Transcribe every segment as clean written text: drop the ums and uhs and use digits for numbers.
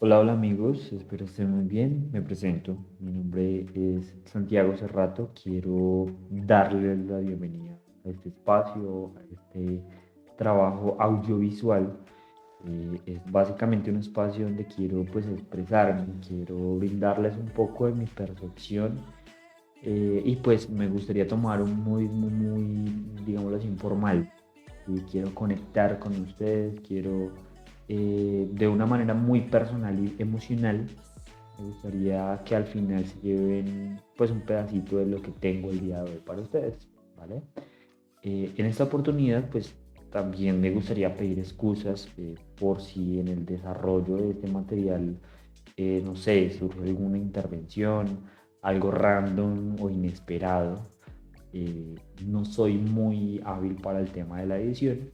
Hola amigos, espero estén muy bien. Me presento. Mi nombre es Santiago Cerrato. Quiero darles la bienvenida a este espacio, a este trabajo audiovisual. Es básicamente un espacio donde quiero pues expresarme, quiero brindarles un poco de mi percepción y pues me gustaría tomar un modismo muy, digámoslo así, informal. Y quiero conectar con ustedes, quiero de una manera muy personal y emocional. Me gustaría que al final se lleven pues un pedacito de lo que tengo el día de hoy para ustedes, ¿vale? En esta oportunidad pues también me gustaría pedir excusas por si en el desarrollo de este material, no sé, surge alguna intervención, algo random o inesperado. No soy muy hábil para el tema de la edición,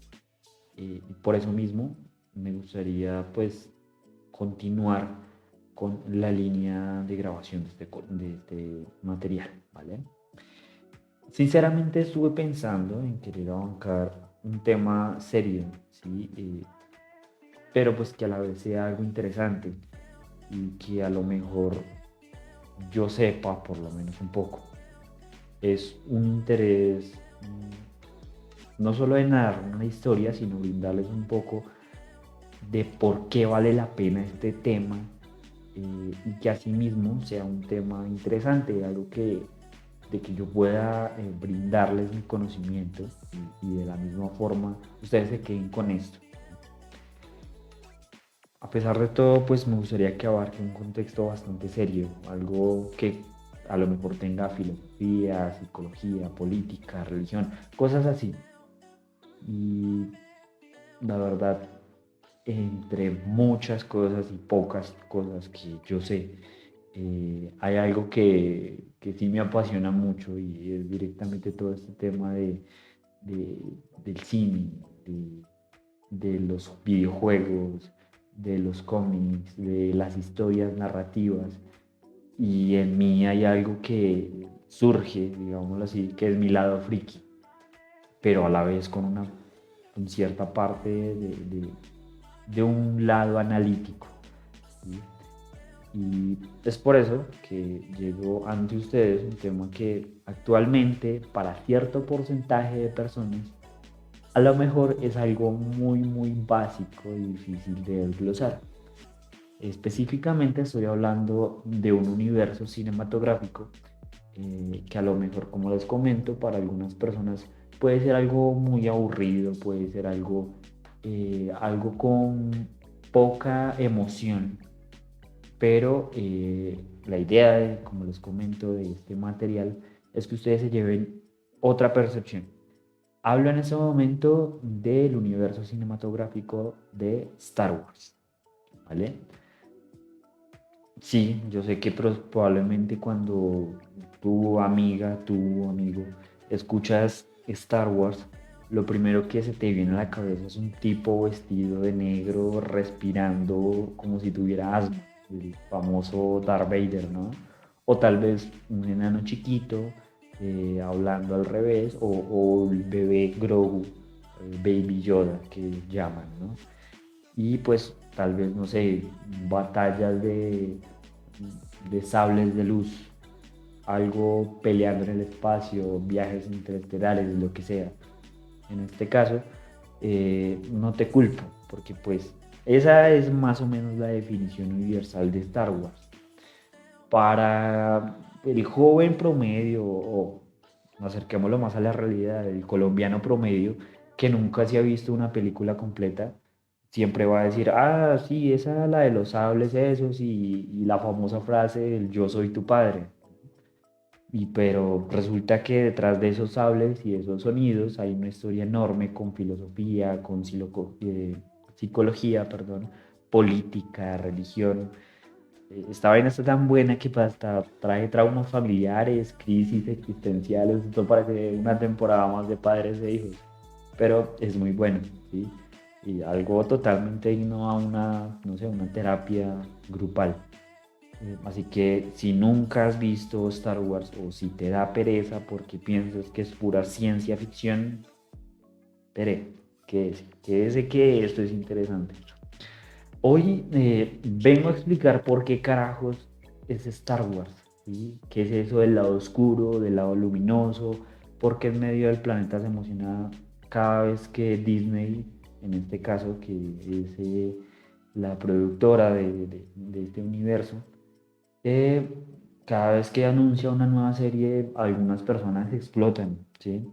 y por eso mismo me gustaría pues continuar con la línea de grabación de este material, ¿vale? Sinceramente estuve pensando en querer abarcar un tema serio, ¿sí? Pero pues que a la vez sea algo interesante y que a lo mejor yo sepa por lo menos un poco. Es un interés no solo de narrar una historia, sino brindarles un poco de por qué vale la pena este tema, y que asimismo sea un tema interesante, algo de que yo pueda brindarles mi conocimiento y de la misma forma ustedes se queden con esto. A pesar de todo, pues me gustaría que abarque un contexto bastante serio, algo que a lo mejor tenga filosofía, psicología, política, religión, cosas así. Y la verdad, entre muchas cosas y pocas cosas que yo sé, hay algo que sí me apasiona mucho y es directamente todo este tema de- del cine, de, de los videojuegos, de los cómics, de las historias narrativas. Y en mí hay algo que surge, digámoslo así, que es mi lado friki, pero a la vez con cierta parte de un lado analítico, ¿sí? Y es por eso que llegó ante ustedes un tema que actualmente para cierto porcentaje de personas a lo mejor es algo muy básico y difícil de desglosar. Específicamente estoy hablando de un universo cinematográfico que a lo mejor, como les comento, para algunas personas puede ser algo muy aburrido, puede ser algo con poca emoción, pero la idea, como les comento, de este material es que ustedes se lleven otra percepción. Hablo en ese momento del universo cinematográfico de Star Wars, ¿vale? Sí, yo sé que probablemente cuando tu amiga, tu amigo, escuchas Star Wars, lo primero que se te viene a la cabeza es un tipo vestido de negro respirando como si tuviera asma, el famoso Darth Vader, ¿no? O tal vez un enano chiquito hablando al revés, o el bebé Grogu, Baby Yoda que llaman, ¿no? Y pues tal vez, no sé, batallas de sables de luz, algo peleando en el espacio, viajes interestelares, lo que sea. En este caso, no te culpo, porque pues esa es más o menos la definición universal de Star Wars. Para el joven promedio, o acerquémoslo más a la realidad, el colombiano promedio, que nunca se ha visto una película completa, siempre va a decir, ah, sí, esa es la de los sables esos y la famosa frase del yo soy tu padre. Y pero resulta que detrás de esos sables y esos sonidos hay una historia enorme con filosofía, con psicología, perdón, política, religión. Esta vaina está tan buena que hasta trae traumas familiares, crisis existenciales. Esto parece una temporada más de padres e hijos, pero es muy bueno, ¿sí? Y algo totalmente digno a una, no sé, una terapia grupal. Así que si nunca has visto Star Wars o si te da pereza porque piensas que es pura ciencia ficción, espere, quédese que esto es interesante. Hoy vengo a explicar por qué carajos es Star Wars, ¿sí? ¿Qué es eso del lado oscuro, del lado luminoso? ¿Por qué en medio del planeta se emociona cada vez que Disney, en este caso, que es la productora de este universo, eh, cada vez que anuncia una nueva serie, algunas personas explotan, ¿sí?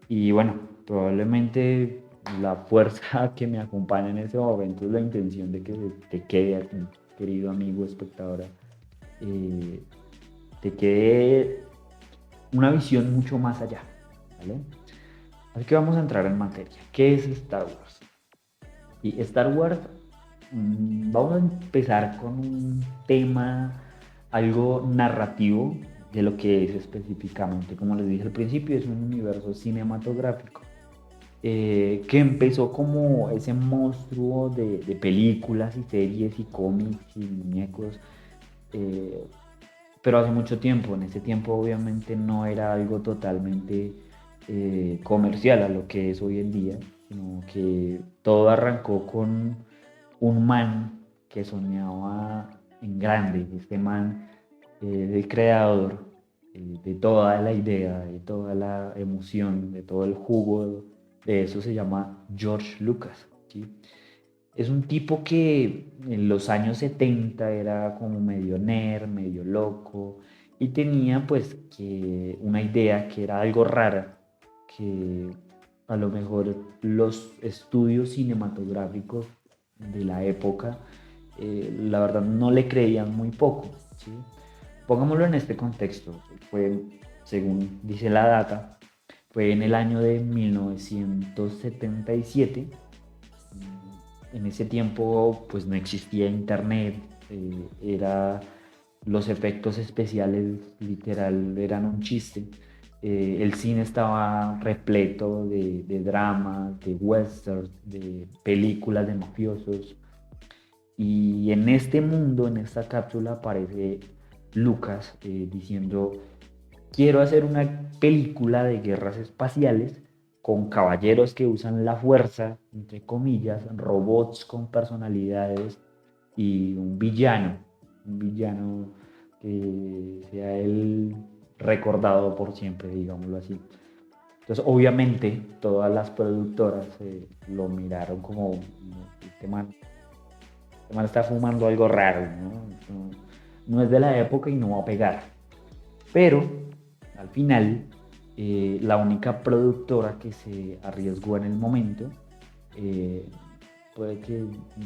Y bueno, probablemente la fuerza que me acompaña en ese momento es la intención de que te quede a ti, querido amigo espectadora, eh, te quede una visión mucho más allá, ¿vale? Así que vamos a entrar en materia. ¿Qué es Star Wars? Y Star Wars, vamos a empezar con un tema algo narrativo de lo que es específicamente. Como les dije al principio, es un universo cinematográfico que empezó como ese monstruo de películas y series y cómics y muñecos, eh, pero hace mucho tiempo. En ese tiempo obviamente no era algo totalmente comercial a lo que es hoy en día, sino que todo arrancó con un man que soñaba en grande. Este man el creador de toda la idea, de toda la emoción, de todo el jugo de eso se llama George Lucas, ¿sí? Es un tipo que en los años 70 era como medio nerd, medio loco y tenía pues que una idea que era algo rara, que a lo mejor los estudios cinematográficos de la época la verdad no le creían muy poco, ¿sí? Pongámoslo en este contexto, fue, según dice la data, fue en el año de 1977. En ese tiempo pues no existía internet, era, los efectos especiales literal eran un chiste. El cine estaba repleto de dramas, de westerns, de películas de mafiosos. Y en este mundo, en esta cápsula, aparece Lucas diciendo, quiero hacer una película de guerras espaciales con caballeros que usan la fuerza, entre comillas, robots con personalidades y un villano que sea el recordado por siempre, digámoslo así. Entonces, obviamente, todas las productoras lo miraron como, este man está fumando algo raro, ¿no? No, no es de la época y no va a pegar. Pero al final, la única productora que se arriesgó en el momento, eh, puede que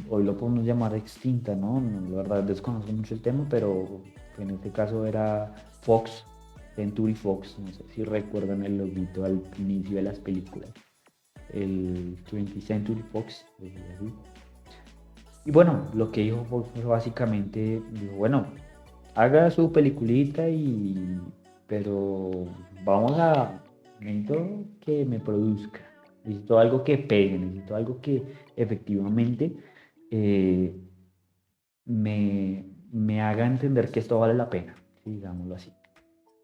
hoy lo podemos llamar extinta, ¿no? La verdad desconozco mucho el tema, pero en este caso era Fox, Century Fox, no sé si recuerdan el loguito al inicio de las películas, el 20th Century Fox, así. Y bueno, lo que dijo Fox fue básicamente, dijo, bueno, haga su peliculita pero vamos a, necesito que me produzca, necesito algo que pegue, necesito algo que efectivamente eh, me haga entender que esto vale la pena, ¿sí? Digámoslo así.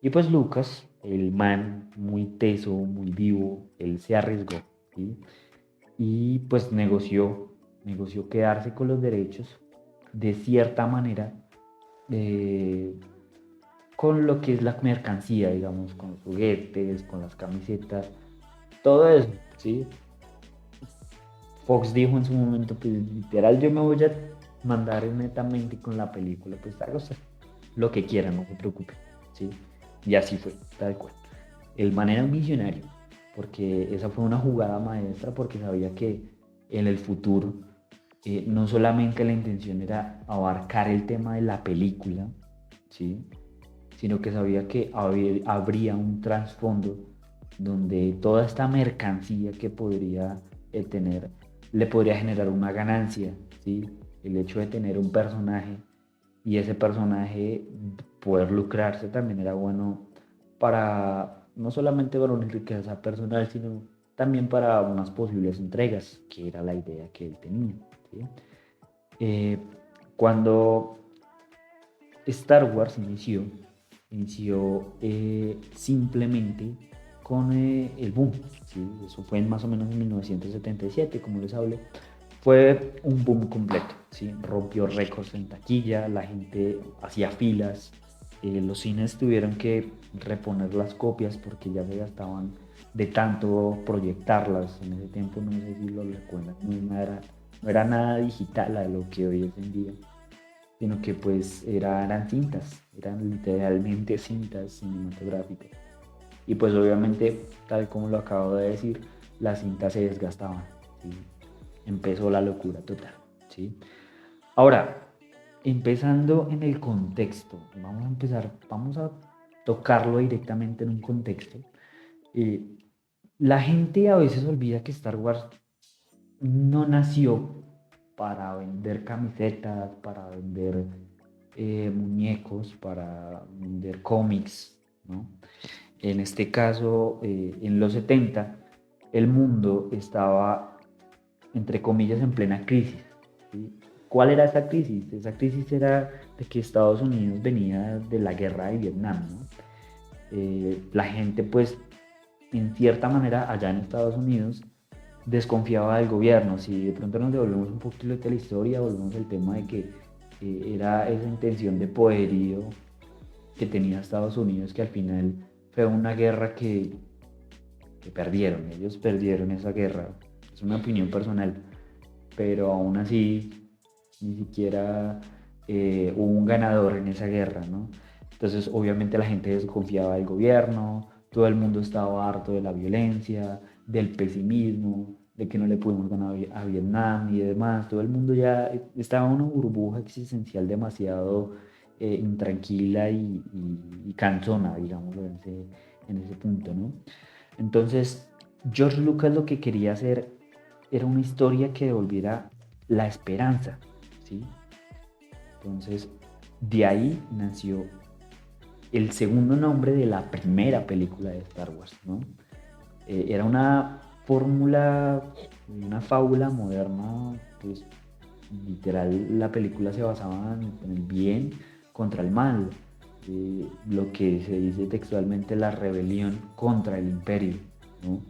Y pues Lucas, el man muy teso, muy vivo, él se arriesgó, ¿sí? Y pues negoció quedarse con los derechos de cierta manera, eh, con lo que es la mercancía, digamos, con los juguetes, con las camisetas, todo eso, ¿sí? Fox dijo en su momento, pues literal yo me voy a mandar netamente con la película, pues haga usted lo que quiera, no se preocupe, ¿sí? Y así fue, tal cual. El man era un visionario, porque esa fue una jugada maestra, porque sabía que en el futuro no solamente la intención era abarcar el tema de la película, ¿sí? Sino que sabía que habría un trasfondo donde toda esta mercancía que podría tener le podría generar una ganancia, ¿sí? El hecho de tener un personaje y ese personaje poder lucrarse también era bueno para, no solamente para una riqueza personal, sino también para unas posibles entregas, que era la idea que él tenía, ¿sí? Eh, Cuando Star Wars inició simplemente con el boom, ¿sí? Eso fue en más o menos en 1977, como les hablé, fue un boom completo. ¿sí? Rompió récords en taquilla, la gente hacía filas, los cines tuvieron que reponer las copias porque ya se gastaban de tanto proyectarlas. En ese tiempo, no sé si lo recuerdan, no era nada digital a lo que hoy es en día, sino que pues eran cintas, eran literalmente cintas cinematográficas. Y pues obviamente, tal como lo acabo de decir, las cintas se desgastaban, ¿sí? Empezó la locura total, ¿sí? Ahora, empezando en el contexto, vamos a tocarlo directamente en un contexto. Eh, la gente a veces olvida que Star Wars no nació para vender camisetas, para vender muñecos, para vender cómics, ¿no? En este caso, en los 70, el mundo estaba, entre comillas, en plena crisis, ¿sí? ¿Cuál era esa crisis? Esa crisis era de que Estados Unidos venía de la guerra de Vietnam, ¿no? La gente, pues, en cierta manera, allá en Estados Unidos, desconfiaba del gobierno. Si de pronto nos devolvemos un poquito de la historia, volvemos al tema de que era esa intención de poderío que tenía Estados Unidos, que al final fue una guerra que perdieron. Ellos perdieron esa guerra. Es una opinión personal, pero aún así ni siquiera hubo un ganador en esa guerra, ¿no? Entonces, obviamente la gente desconfiaba del gobierno, todo el mundo estaba harto de la violencia, del pesimismo, de que no le pudimos ganar a Vietnam y demás. Todo el mundo ya estaba en una burbuja existencial demasiado intranquila y cansona, digámoslo en ese punto, ¿no? Entonces, George Lucas lo que quería hacer era una historia que devolviera la esperanza, ¿sí? Entonces, de ahí nació el segundo nombre de la primera película de Star Wars, ¿no? Era una fórmula, una fábula moderna, pues literal la película se basaba en el bien contra el mal, lo que se dice textualmente la rebelión contra el imperio, ¿no?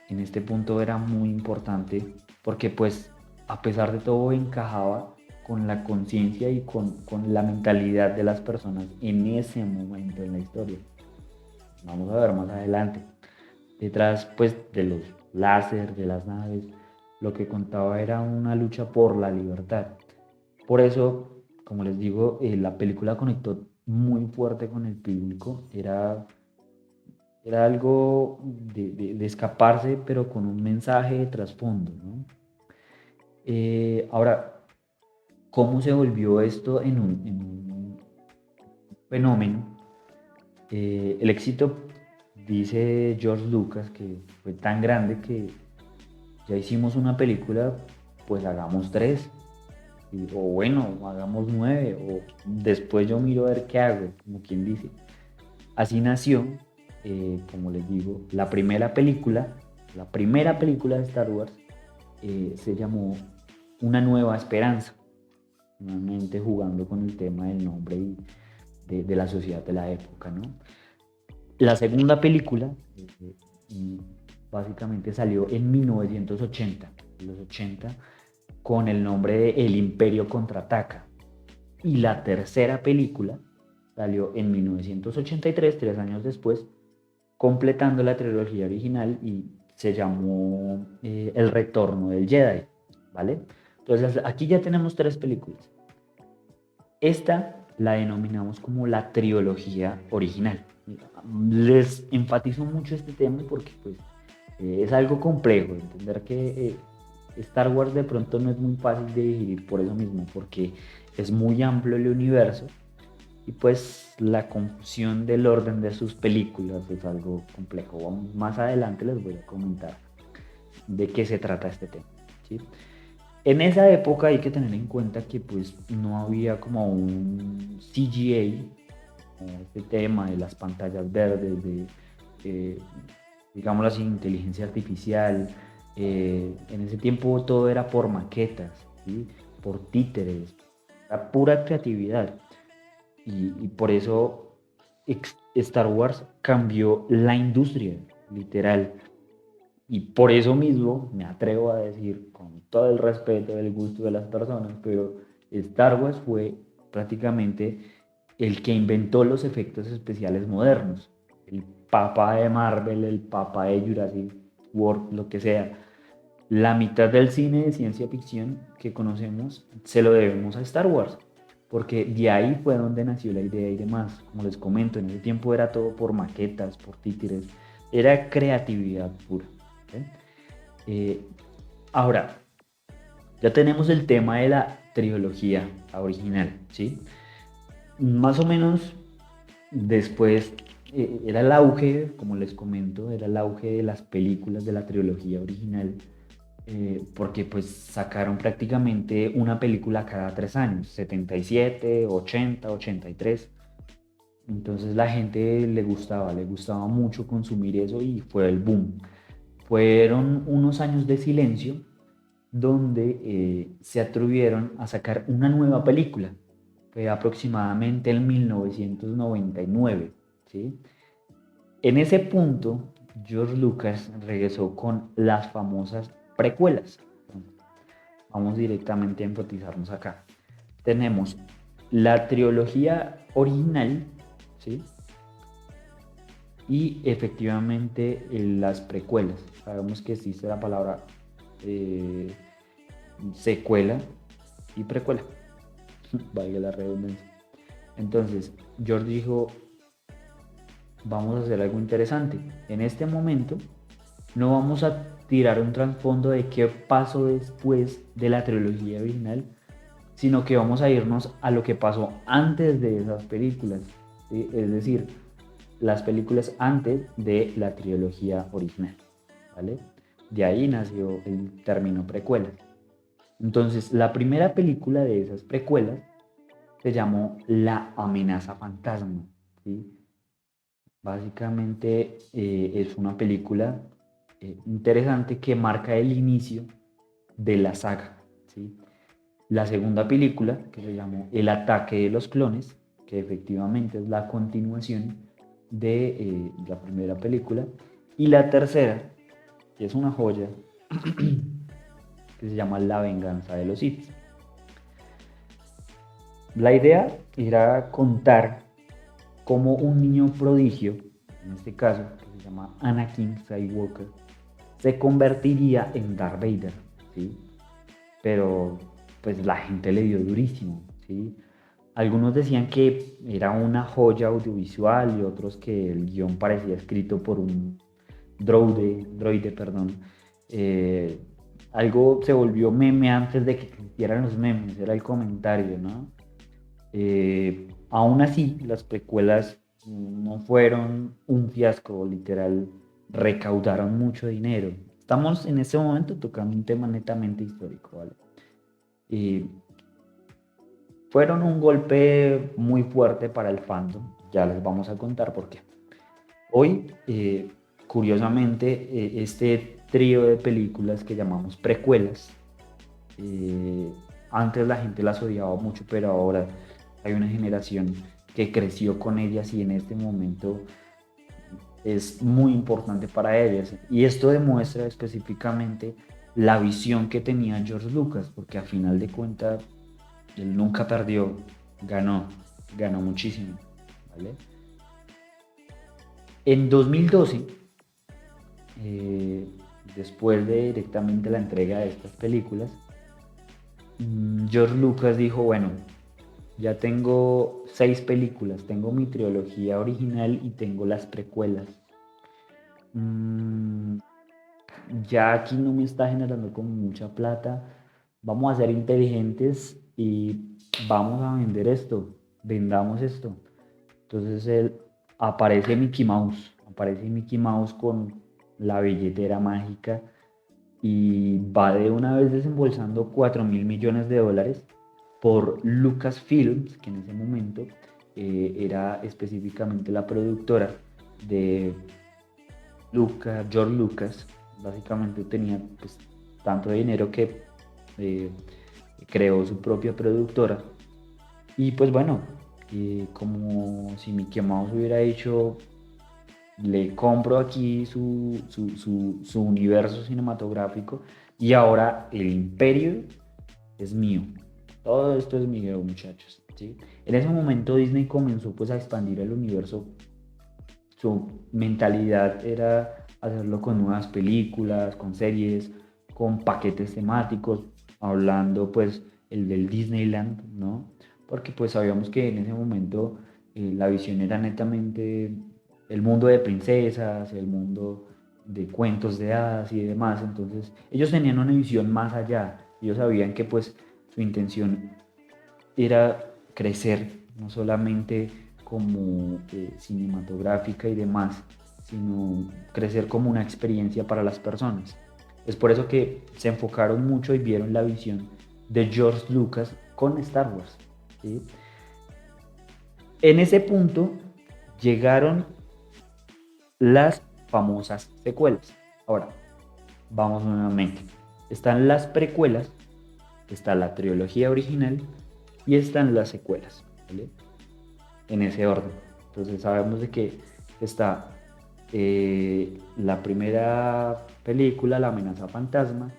En este punto era muy importante porque pues a pesar de todo encajaba con la conciencia y con la mentalidad de las personas en ese momento en la historia. Vamos a ver más adelante. Detrás pues de los láser, de las naves, lo que contaba era una lucha por la libertad. Por eso, como les digo, la película conectó muy fuerte con el público. Era algo de escaparse, pero con un mensaje de trasfondo, ¿no? Ahora, ¿cómo se volvió esto en un fenómeno? El éxito, dice George Lucas, que fue tan grande que ya hicimos una película, pues hagamos tres, o bueno, hagamos nueve, o después yo miro a ver qué hago, como quien dice. Así nació, como les digo, la primera película de Star Wars se llamó Una Nueva Esperanza, nuevamente jugando con el tema del nombre y de la sociedad de la época, ¿no? La segunda película básicamente salió en 1980, en los 80, con el nombre de El Imperio Contraataca. Y la tercera película salió en 1983, 3 años después, completando la trilogía original y se llamó El Retorno del Jedi, ¿vale? Entonces aquí ya tenemos tres películas. Esta la denominamos como la trilogía original. Les enfatizo mucho este tema porque pues, es algo complejo, entender que Star Wars de pronto no es muy fácil de digerir por eso mismo, porque es muy amplio el universo y pues la confusión del orden de sus películas es algo complejo. Más adelante les voy a comentar de qué se trata este tema, ¿sí? En esa época hay que tener en cuenta que pues no había como un CGA, este tema de las pantallas verdes, eh, digámoslo así, inteligencia artificial. En ese tiempo todo era por maquetas, ¿sí? Por títeres, era pura creatividad. Y por eso Star Wars cambió la industria, literal. y por eso mismo me atrevo a decir, con todo el respeto del gusto de las personas, pero Star Wars fue prácticamente el que inventó los efectos especiales modernos. El papá de Marvel, el papá de Jurassic World, lo que sea. La mitad del cine de ciencia ficción que conocemos se lo debemos a Star Wars, porque de ahí fue donde nació la idea y demás. Como les comento, en ese tiempo era todo por maquetas, por títeres, era creatividad pura. ¿Sí? Eh, Ahora, ya tenemos el tema de la trilogía original, ¿sí? Más o menos después era el auge, como les comento, era el auge de las películas de la trilogía original, porque pues sacaron prácticamente una película cada 3 años, 77, 80, 83. Entonces la gente le gustaba mucho consumir eso y fue el boom. Fueron unos años de silencio donde se atrevieron a sacar una nueva película. Fue aproximadamente en 1999, ¿sí? En ese punto, George Lucas regresó con las famosas precuelas. Vamos directamente a enfatizarnos acá. Tenemos la trilogía original, ¿sí? Y efectivamente las precuelas. Sabemos que existe la palabra eh, secuela y precuela, valga la redundancia. Entonces, George dijo, vamos a hacer algo interesante. En este momento, no vamos a tirar un trasfondo de qué pasó después de la trilogía original, sino que vamos a irnos a lo que pasó antes de esas películas, ¿sí? Es decir, las películas antes de la trilogía original, ¿vale? De ahí nació el término precuelas. Entonces, la primera película de esas precuelas se llamó La amenaza fantasma, ¿sí? Básicamente es una película interesante que marca el inicio de la saga, ¿sí? La segunda película, que se llamó El ataque de los clones, que efectivamente es la continuación de la primera película. Y la tercera, que es una joya, que se llama La venganza de los Sith. La idea era contar cómo un niño prodigio, en este caso, que se llama Anakin Skywalker, se convertiría en Darth Vader, ¿sí? Pero pues la gente le dio durísimo, ¿sí? Algunos decían que era una joya audiovisual y otros que el guión parecía escrito por un droide, perdón. Eh, Algo se volvió meme antes de que existieran los memes, era el comentario, ¿no? Aún así, las precuelas no fueron un fiasco, literal, recaudaron mucho dinero. Estamos en este momento tocando un tema netamente histórico, ¿vale? Y fueron un golpe muy fuerte para el fandom, ya les vamos a contar por qué. Hoy, curiosamente, este trío de películas que llamamos precuelas, eh, antes la gente las odiaba mucho, pero ahora hay una generación que creció con ellas y en este momento es muy importante para ellas. Y esto demuestra específicamente la visión que tenía George Lucas, porque a final de cuentas él nunca perdió, ganó, ganó muchísimo, ¿vale? En 2012, eh, después de directamente la entrega de estas películas, George Lucas dijo, bueno, ya tengo 6 películas, tengo mi trilogía original y tengo las precuelas. Mm, ya aquí no me está generando como mucha plata. Vamos a ser inteligentes y vamos a vender esto, vendamos esto. Entonces él aparece Mickey Mouse con la billetera mágica y va de una vez desembolsando 4.000 millones de dólares por Lucasfilms, que en ese momento era específicamente la productora de George Lucas. Básicamente tenía pues, tanto dinero que eh, creó su propia productora. Y pues bueno, como si Mickey Mouse hubiera dicho, le compro aquí su universo cinematográfico y ahora el imperio es mío. Todo esto es mío, muchachos. ¿Sí? En ese momento Disney comenzó pues a expandir el universo. Su mentalidad era hacerlo con nuevas películas, con series, con paquetes temáticos, hablando pues el del Disneyland, ¿no? Porque pues sabíamos que en ese momento la visión era netamente el mundo de princesas, el mundo de cuentos de hadas y demás. Entonces ellos tenían una visión más allá. Ellos sabían que pues su intención era crecer, no solamente como cinematográfica y demás, sino crecer como una experiencia para las personas. Es por eso que se enfocaron mucho y vieron la visión de George Lucas con Star Wars. ¿Sí? En ese punto llegaron las famosas secuelas. Ahora, vamos nuevamente. Están las precuelas, está la trilogía original y están las secuelas. ¿Vale? En ese orden. Entonces sabemos de que está la primera película, La amenaza fantasma,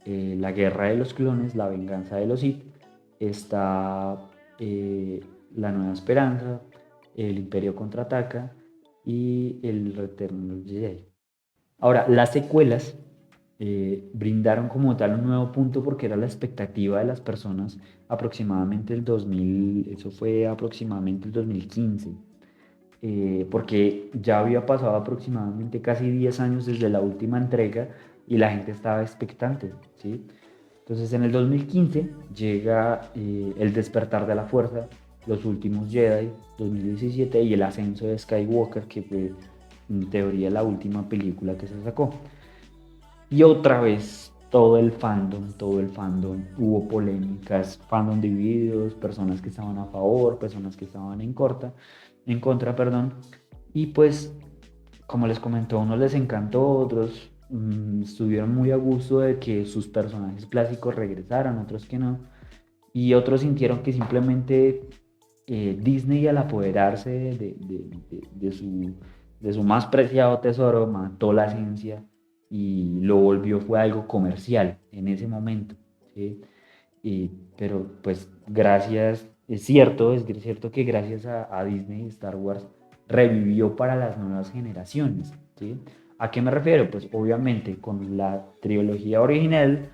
La guerra de los clones, La venganza de los Sith, está La nueva esperanza, El imperio contraataca y El retorno de los Jedi. Ahora, las secuelas brindaron como tal un nuevo punto porque era la expectativa de las personas aproximadamente el 2000, eso fue aproximadamente el 2015, porque ya había pasado aproximadamente casi 10 años desde la última entrega y la gente estaba expectante, ¿sí? Entonces en el 2015 llega El despertar de la fuerza, Los últimos Jedi, 2017 y El ascenso de Skywalker, que fue en teoría la última película que se sacó. Y otra vez todo el fandom, hubo polémicas, fandom divididos, personas que estaban a favor, personas que estaban en contra, perdón. Y pues, como les comentó, a unos les encantó, otros estuvieron muy a gusto de que sus personajes clásicos regresaran, otros que no. Y otros sintieron que simplemente Disney al apoderarse de su más preciado tesoro mató la esencia y lo volvió fue algo comercial en ese momento. ¿Sí? Pero pues gracias, es cierto que gracias a Disney Star Wars revivió para las nuevas generaciones. ¿Sí? ¿A qué me refiero? Pues obviamente con la trilogía original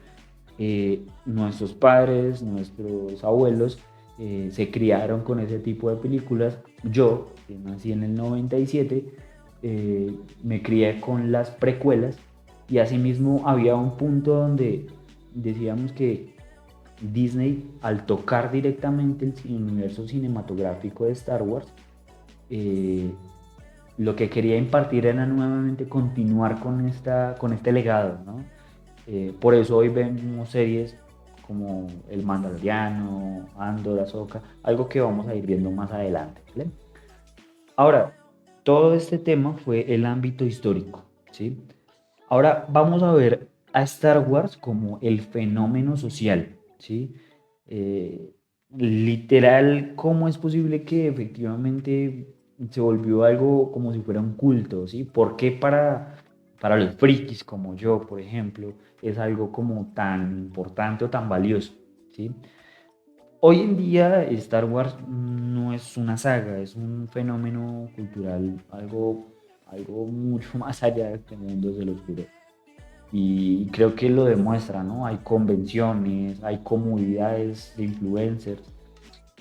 nuestros padres, nuestros abuelos se criaron con ese tipo de películas. Yo, que nací en el 97, me crié con las precuelas y asimismo había un punto donde decíamos que Disney, al tocar directamente el universo cinematográfico de Star Wars, eh, lo que quería impartir era nuevamente continuar con este legado, ¿no? Por eso hoy vemos series como El Mandaloriano, Andor, Ahsoka, algo que vamos a ir viendo más adelante, ¿vale? Ahora, todo este tema fue el ámbito histórico, ¿sí? Ahora vamos a ver a Star Wars como el fenómeno social, ¿sí? Eh, literal, ¿cómo es posible que efectivamente se volvió algo como si fuera un culto, ¿sí? ¿Por qué para los frikis como yo, por ejemplo, es algo como tan importante o tan valioso, ¿sí? Hoy en día Star Wars no es una saga, es un fenómeno cultural, algo mucho más allá de este mundo se lo juro. Y creo que lo demuestra, ¿no? Hay convenciones, hay comunidades de influencers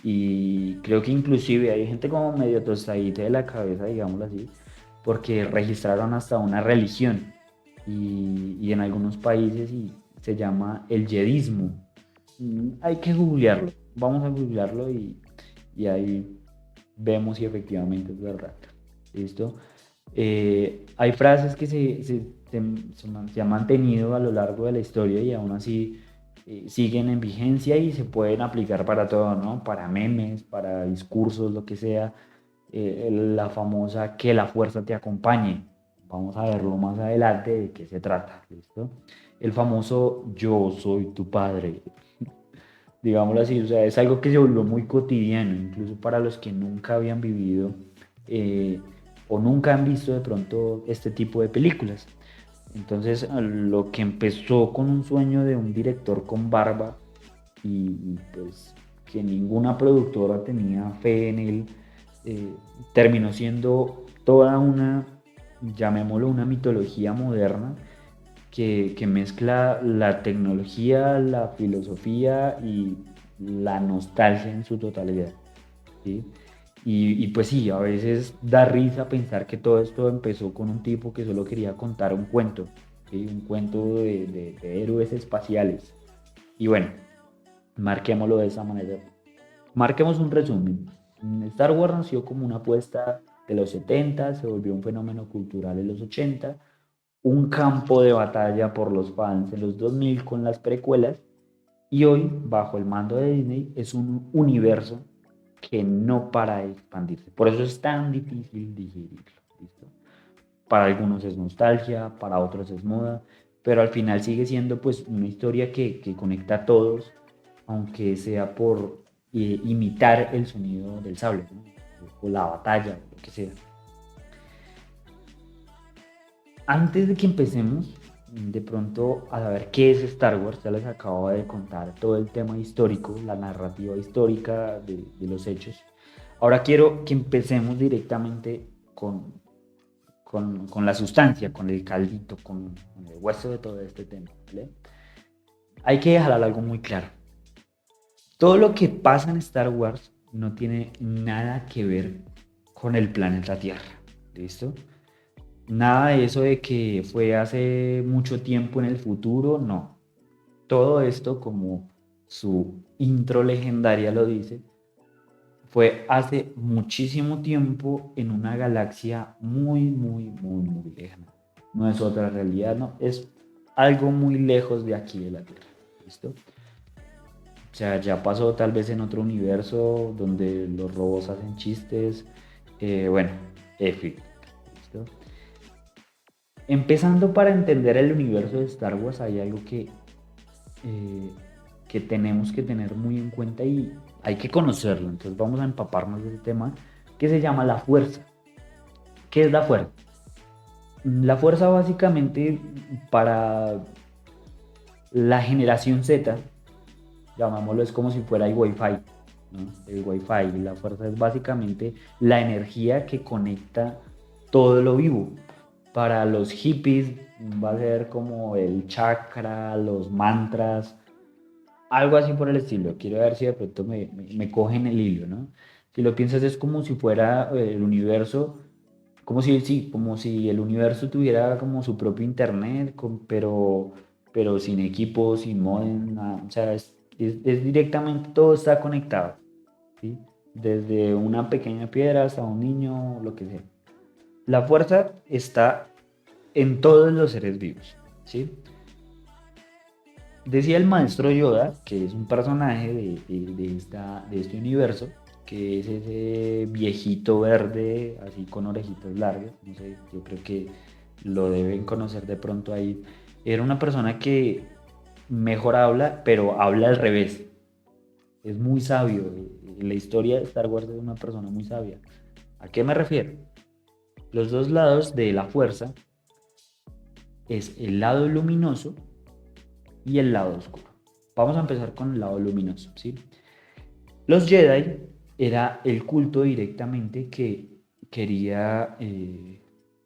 y creo que inclusive hay gente como medio tostadita de la cabeza, digámoslo así, porque registraron hasta una religión y en algunos países y se llama el yedismo. Hay que googlearlo, vamos a googlearlo y ahí vemos si efectivamente es verdad. ¿Listo? Hay frases que se han mantenido a lo largo de la historia y aún así siguen en vigencia y se pueden aplicar para todo, ¿no? Para memes, para discursos, lo que sea. La famosa que la fuerza te acompañe. Vamos a verlo más adelante de qué se trata, ¿listo? El famoso yo soy tu padre, digámoslo así, o sea, es algo que se volvió muy cotidiano, incluso para los que nunca habían vivido. eh, o nunca han visto de pronto este tipo de películas. Entonces, lo que empezó con un sueño de un director con barba pues que ninguna productora tenía fe en él, eh, terminó siendo toda una, llamémoslo, una mitología moderna que mezcla la tecnología, la filosofía y la nostalgia en su totalidad, ¿sí? Pues sí, a veces da risa pensar que todo esto empezó con un tipo que solo quería contar un cuento, ¿sí? Un cuento de héroes espaciales. Y bueno, marquémoslo de esa manera. Marquemos un resumen. Star Wars nació como una apuesta de los 70, se volvió un fenómeno cultural en los 80, un campo de batalla por los fans en los 2000 con las precuelas, y hoy, bajo el mando de Disney, es un universo que no para de expandirse. Por eso es tan difícil digerirlo. ¿Listo? Para algunos es nostalgia, para otros es moda, pero al final sigue siendo pues una historia que conecta a todos, aunque sea por imitar el sonido del sable, ¿no? O la batalla, o lo que sea. Antes de que empecemos, de pronto a saber qué es Star Wars, ya les acabo de contar todo el tema histórico, la narrativa histórica de los hechos. Ahora quiero que empecemos directamente con la sustancia, con el caldito, con el hueso de todo este tema, ¿vale? Hay que dejar algo muy claro. Todo lo que pasa en Star Wars no tiene nada que ver con el planeta Tierra, ¿listo? Nada de eso de que fue hace mucho tiempo en el futuro, no. Todo esto, como su intro legendaria lo dice, fue hace muchísimo tiempo en una galaxia muy lejana. No es otra realidad, no, es algo muy lejos de aquí de la Tierra. ¿Listo? O sea, ya pasó tal vez en otro universo donde los robots hacen chistes. Bueno, F. ¿Listo? Empezando para entender el universo de Star Wars, hay algo eh, que tenemos que tener muy en cuenta y hay que conocerlo. Entonces vamos a empaparnos del tema que se llama la fuerza. ¿Qué es la fuerza? La fuerza básicamente para la generación Z, llamámoslo, es como si fuera el Wi-Fi, ¿no? El Wi-Fi, la fuerza es básicamente la energía que conecta todo lo vivo. Para los hippies va a ser como el chakra, los mantras, algo así por el estilo. Quiero ver si de pronto me cogen el hilo, ¿no? Si lo piensas es como si fuera el universo, como si, sí, como si el universo tuviera como su propio internet, pero sin equipo, sin modem, nada. O sea, es directamente, todo está conectado, ¿sí? Desde una pequeña piedra hasta un niño, lo que sea. La fuerza está en todos los seres vivos, ¿sí? Decía el maestro Yoda, que es un personaje de este universo, que es ese viejito verde, así con orejitas largas, no sé, yo creo que lo deben conocer de pronto ahí. Era una persona que mejor habla, pero habla al revés. Es muy sabio. La historia de Star Wars es una persona muy sabia. ¿A qué me refiero? Los dos lados de la fuerza es el lado luminoso y el lado oscuro. Vamos a empezar con el lado luminoso, ¿sí? Los Jedi era el culto directamente que quería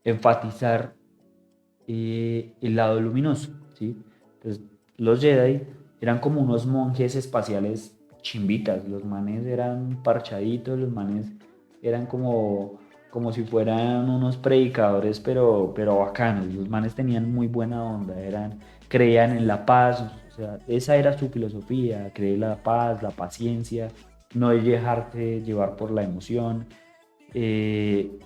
enfatizar el lado luminoso, ¿sí? Entonces, los Jedi eran como unos monjes espaciales chimbitas, los manes eran parchaditos, los manes eran como si fueran unos predicadores, pero bacanos, los manes tenían muy buena onda, creían en la paz, o sea, esa era su filosofía, creer en la paz, la paciencia, no dejarte llevar por la emoción. Eh,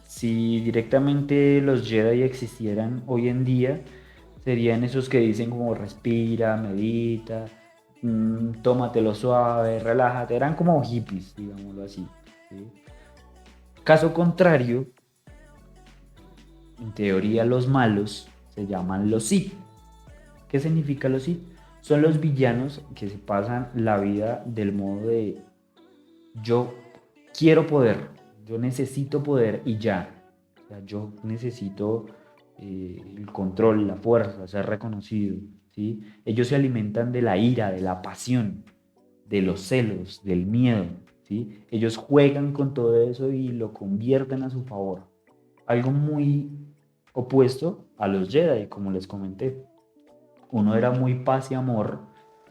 si directamente los Jedi existieran hoy en día, serían esos que dicen como respira, medita, tómatelo suave, relájate. Eran como hippies, digámoslo así. ¿Sí? Caso contrario, en teoría los malos se llaman los Sith. ¿Qué significa los Sith? Son los villanos que se pasan la vida del modo de yo quiero poder, yo necesito poder y ya. O sea, yo necesito el control, la fuerza, ser reconocido, ¿sí? Ellos se alimentan de la ira, de la pasión, de los celos, del miedo, ¿sí? Ellos juegan con todo eso y lo convierten a su favor. Algo muy opuesto a los Jedi, como les comenté. Uno era muy paz y amor,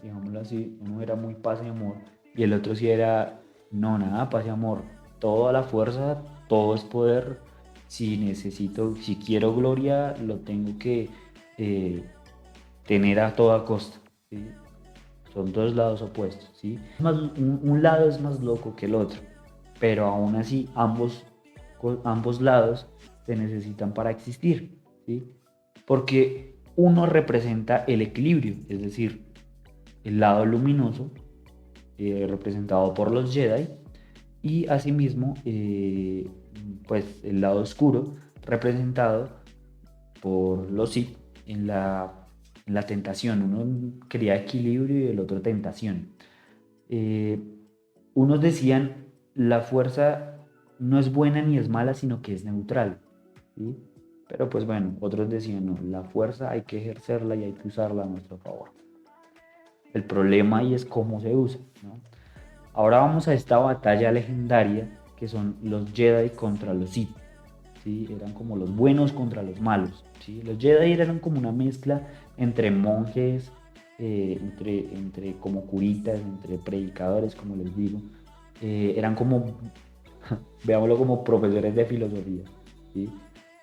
digámoslo así, uno era muy paz y amor, y el otro sí era, no, nada, paz y amor, toda la fuerza, todo es poder, si necesito, si quiero gloria, lo tengo que eh, tener a toda costa, ¿sí? Son dos lados opuestos, ¿sí? Un lado es más loco que el otro, pero aún así ambos lados se necesitan para existir, ¿sí? Porque uno representa el equilibrio, es decir, el lado luminoso, representado por los Jedi, y asimismo, pues el lado oscuro, representado por los Sith en la tentación. Uno quería equilibrio y el otro tentación. Eh, Unos decían, la fuerza no es buena ni es mala, sino que es neutral, ¿sí? Pero pues bueno, otros decían, no, la fuerza hay que ejercerla y hay que usarla a nuestro favor. El problema ahí es cómo se usa, ¿no? Ahora vamos a esta batalla legendaria que son los Jedi contra los Sith, ¿sí? Eran como los buenos contra los malos, ¿sí? Los Jedi eran como una mezcla entre monjes, entre como curitas, entre predicadores, como les digo. Eran como, veámoslo como profesores de filosofía, ¿sí?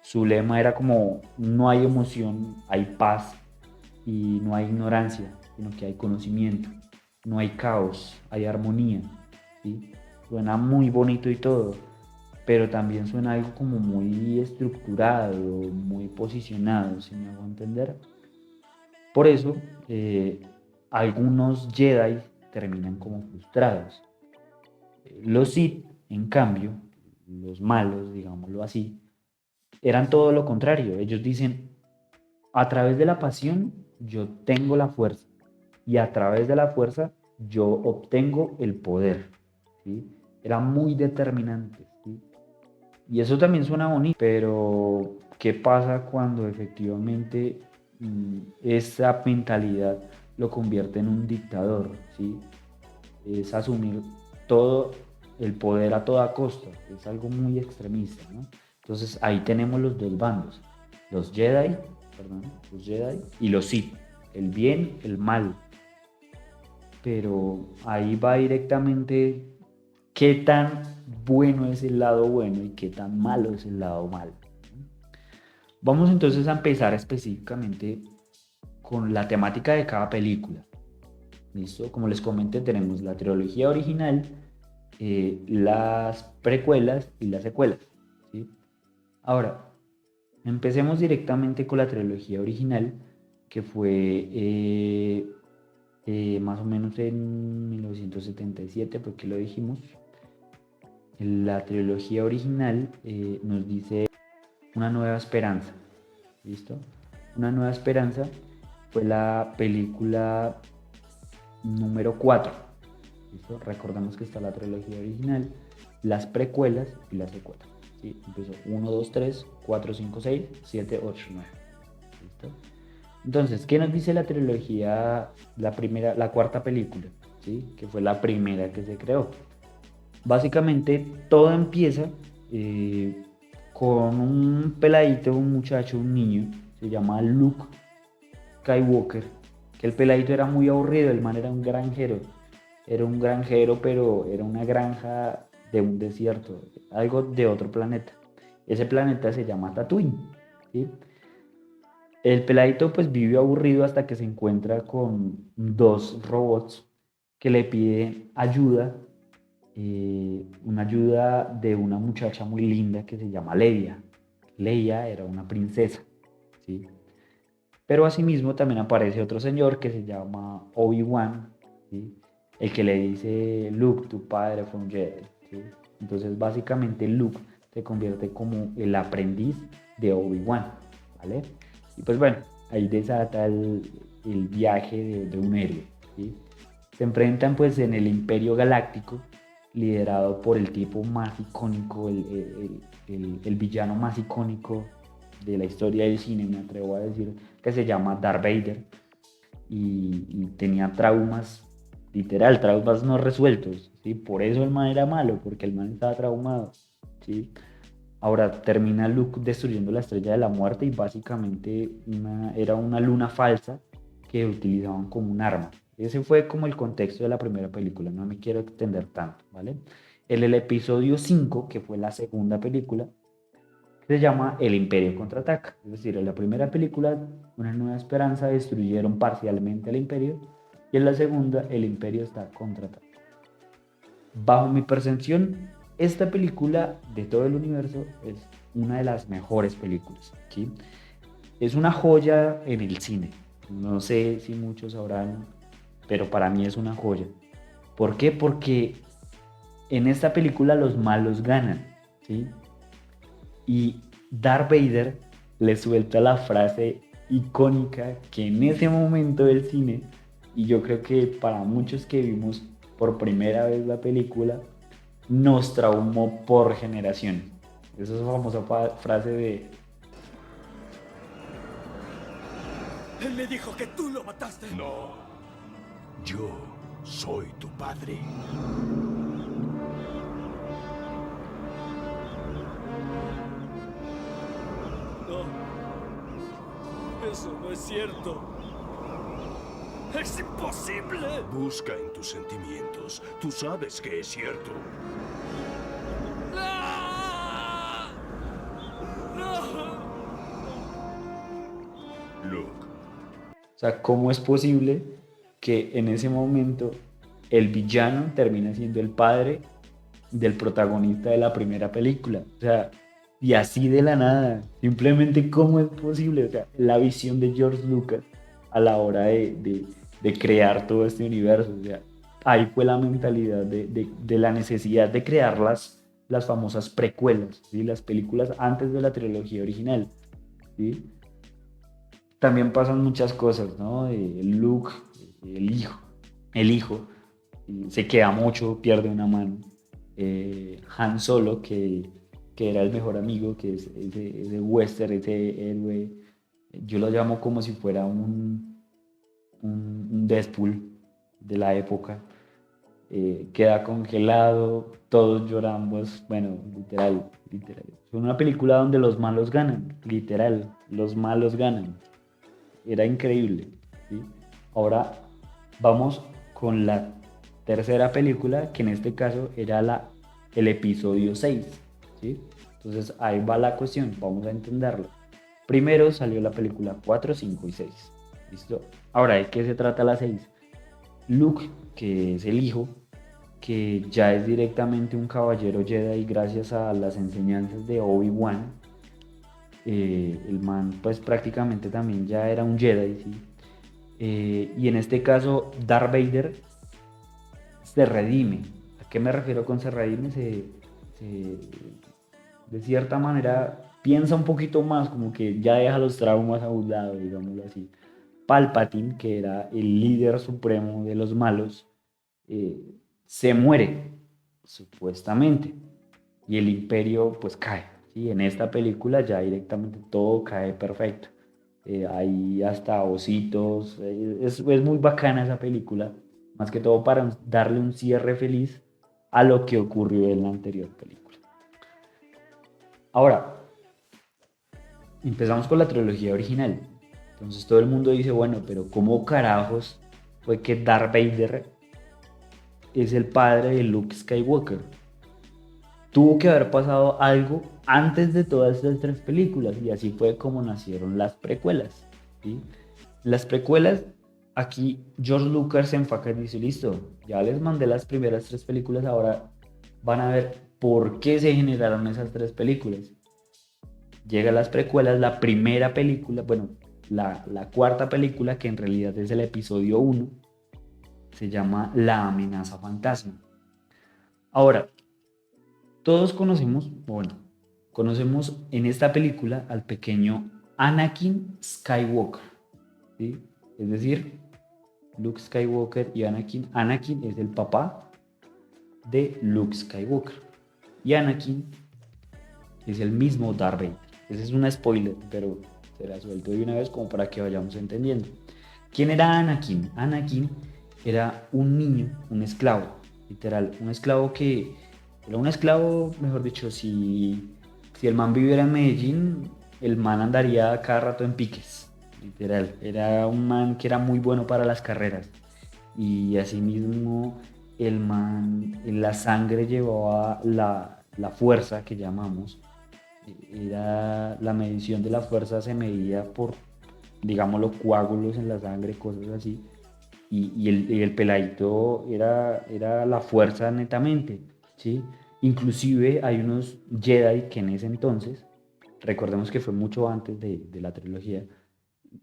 Su lema era como, no hay emoción, hay paz y no hay ignorancia, sino que hay conocimiento. No hay caos, hay armonía, ¿sí? Suena muy bonito y todo, pero también suena algo como muy estructurado, muy posicionado, si me hago entender. Por eso, algunos Jedi terminan como frustrados. Los Sith, en cambio, los malos, digámoslo así, eran todo lo contrario. Ellos dicen, a través de la pasión yo tengo la fuerza y a través de la fuerza yo obtengo el poder, ¿sí? Eran muy determinantes, ¿sí? Y eso también suena bonito, pero ¿qué pasa cuando efectivamente esa mentalidad lo convierte en un dictador, ¿sí? Es asumir todo el poder a toda costa, es algo muy extremista, ¿no? Entonces ahí tenemos los dos bandos, los Jedi, perdón, los Jedi y los Sith, el bien, el mal, pero ahí va directamente qué tan bueno es el lado bueno y qué tan malo es el lado malo. Vamos entonces a empezar específicamente con la temática de cada película. ¿Listo? Como les comenté, tenemos la trilogía original, las precuelas y las secuelas, ¿sí? Ahora, empecemos directamente con la trilogía original, que fue más o menos en 1977, porque lo dijimos. La trilogía original nos dice Una Nueva Esperanza. ¿Listo? Una Nueva Esperanza fue la película número 4. ¿Listo? Recordamos que está la trilogía original, las precuelas y las secuelas. ¿Sí? Empezó 1, 2, 3, 4, 5, 6, 7, 8, 9. ¿Listo? Entonces, ¿qué nos dice la trilogía, la primera, la cuarta película? ¿Sí? Que fue la primera que se creó. Básicamente todo empieza con un peladito, un muchacho, un niño, se llama Luke Skywalker, que el peladito era muy aburrido, el man era un granjero, pero era una granja de un desierto, algo de otro planeta. Ese planeta se llama Tatooine, ¿sí? El peladito pues vive aburrido hasta que se encuentra con dos robots que le piden ayuda, una ayuda de una muchacha muy linda que se llama Leia. Leia era una princesa, ¿sí? Pero asimismo también aparece otro señor que se llama Obi-Wan, ¿sí? El que le dice, Luke, tu padre fue un Jedi, ¿sí? Entonces básicamente Luke se convierte como el aprendiz de Obi-Wan, ¿vale? Y pues bueno, ahí desata el viaje de un héroe, ¿sí? Se enfrentan pues en el Imperio Galáctico, liderado por el tipo más icónico, el villano más icónico de la historia del cine, me atrevo a decir, que se llama Darth Vader, y tenía traumas, literal, traumas no resueltos, ¿sí? Por eso el man era malo, porque el man estaba traumado, ¿sí? Ahora termina Luke destruyendo la estrella de la muerte y básicamente era una luna falsa que utilizaban como un arma. Ese fue como el contexto de la primera película, no me quiero extender tanto, ¿vale? El episodio 5, que fue la segunda película, se llama El Imperio Contraataca. Es decir, en la primera película, Una Nueva Esperanza, destruyeron parcialmente el Imperio, y en la segunda, el Imperio está contraatacando. Bajo mi percepción, esta película de todo el universo es una de las mejores películas, ¿sí? Es una joya en el cine. No sé si muchos sabrán, pero para mí es una joya. ¿Por qué? Porque en esta película los malos ganan, ¿sí? Y Darth Vader le suelta la frase icónica que en ese momento del cine, y yo creo que para muchos que vimos por primera vez la película, nos traumó por generación. Esa es la famosa frase de... Él me dijo que tú lo mataste. No, yo soy tu padre. No. Eso no es cierto. ¡Es imposible! Busca en tus sentimientos. Tú sabes que es cierto. ¡Ah! ¡No! Luke, O sea, ¿cómo es posible que en ese momento el villano termina siendo el padre del protagonista de la primera película? O sea, y así de la nada, simplemente cómo es posible, o sea, la visión de George Lucas a la hora de crear todo este universo, o sea, ahí fue la mentalidad de la necesidad de crear las famosas precuelas, ¿sí? Las películas antes de la trilogía original, ¿sí? También pasan muchas cosas, ¿no? Luke, el hijo, el hijo, se queda mucho, pierde una mano. Han Solo, que era el mejor amigo, que es ese western, ese héroe, yo lo llamo como si fuera un Deadpool de la época. Queda congelado, todos lloramos, bueno, literal, literal. Es una película donde los malos ganan, literal, los malos ganan. Era increíble, ¿sí? Ahora vamos con la tercera película, que en este caso era el episodio 6, ¿sí? Entonces ahí va la cuestión, vamos a entenderlo. Primero salió la película 4, 5 y 6. ¿Listo? Ahora, ¿de qué se trata la 6? Luke, que es el hijo, que ya es directamente un caballero Jedi gracias a las enseñanzas de Obi-Wan. El man pues prácticamente también ya era un Jedi, ¿sí? Y en este caso Darth Vader se redime. ¿A qué me refiero con se redime? Se- de cierta manera piensa un poquito más, como que ya deja los traumas a un lado, digámoslo así. Palpatine, que era el líder supremo de los malos, eh, se muere, supuestamente, y el imperio pues cae, ¿sí? En esta película ya directamente todo cae perfecto. Hay hasta ositos, es muy bacana esa película, más que todo para darle un cierre feliz a lo que ocurrió en la anterior película. Ahora, empezamos con la trilogía original. Entonces todo el mundo dice, bueno, pero ¿cómo carajos fue que Darth Vader es el padre de Luke Skywalker? Tuvo que haber pasado algo antes de todas estas tres películas, y así fue como nacieron las precuelas, ¿sí? Las precuelas, aquí George Lucas se enfoca y dice, listo, ya les mandé las primeras tres películas, ahora van a ver por qué se generaron esas tres películas. Llega las precuelas, la primera película, bueno, la cuarta película, que en realidad es el episodio uno, se llama La amenaza fantasma. Ahora, todos conocemos, bueno, conocemos en esta película al pequeño Anakin Skywalker, ¿sí? Es decir, Luke Skywalker y Anakin. Anakin es el papá de Luke Skywalker. Y Anakin es el mismo Darth Vader. Ese es un spoiler, pero se la suelto de una vez como para que vayamos entendiendo. ¿Quién era Anakin? Anakin era un niño, un esclavo, literal, un esclavo que era un esclavo, mejor dicho, si el man viviera en Medellín, el man andaría cada rato en piques, literal. Era un man que era muy bueno para las carreras. Y asimismo, el man, en la sangre llevaba la fuerza que llamamos. Era la medición de la fuerza se medía por, digamos, los coágulos en la sangre, cosas así. Y el peladito era la fuerza netamente, ¿sí? Inclusive hay unos Jedi que en ese entonces, recordemos que fue mucho antes de la trilogía,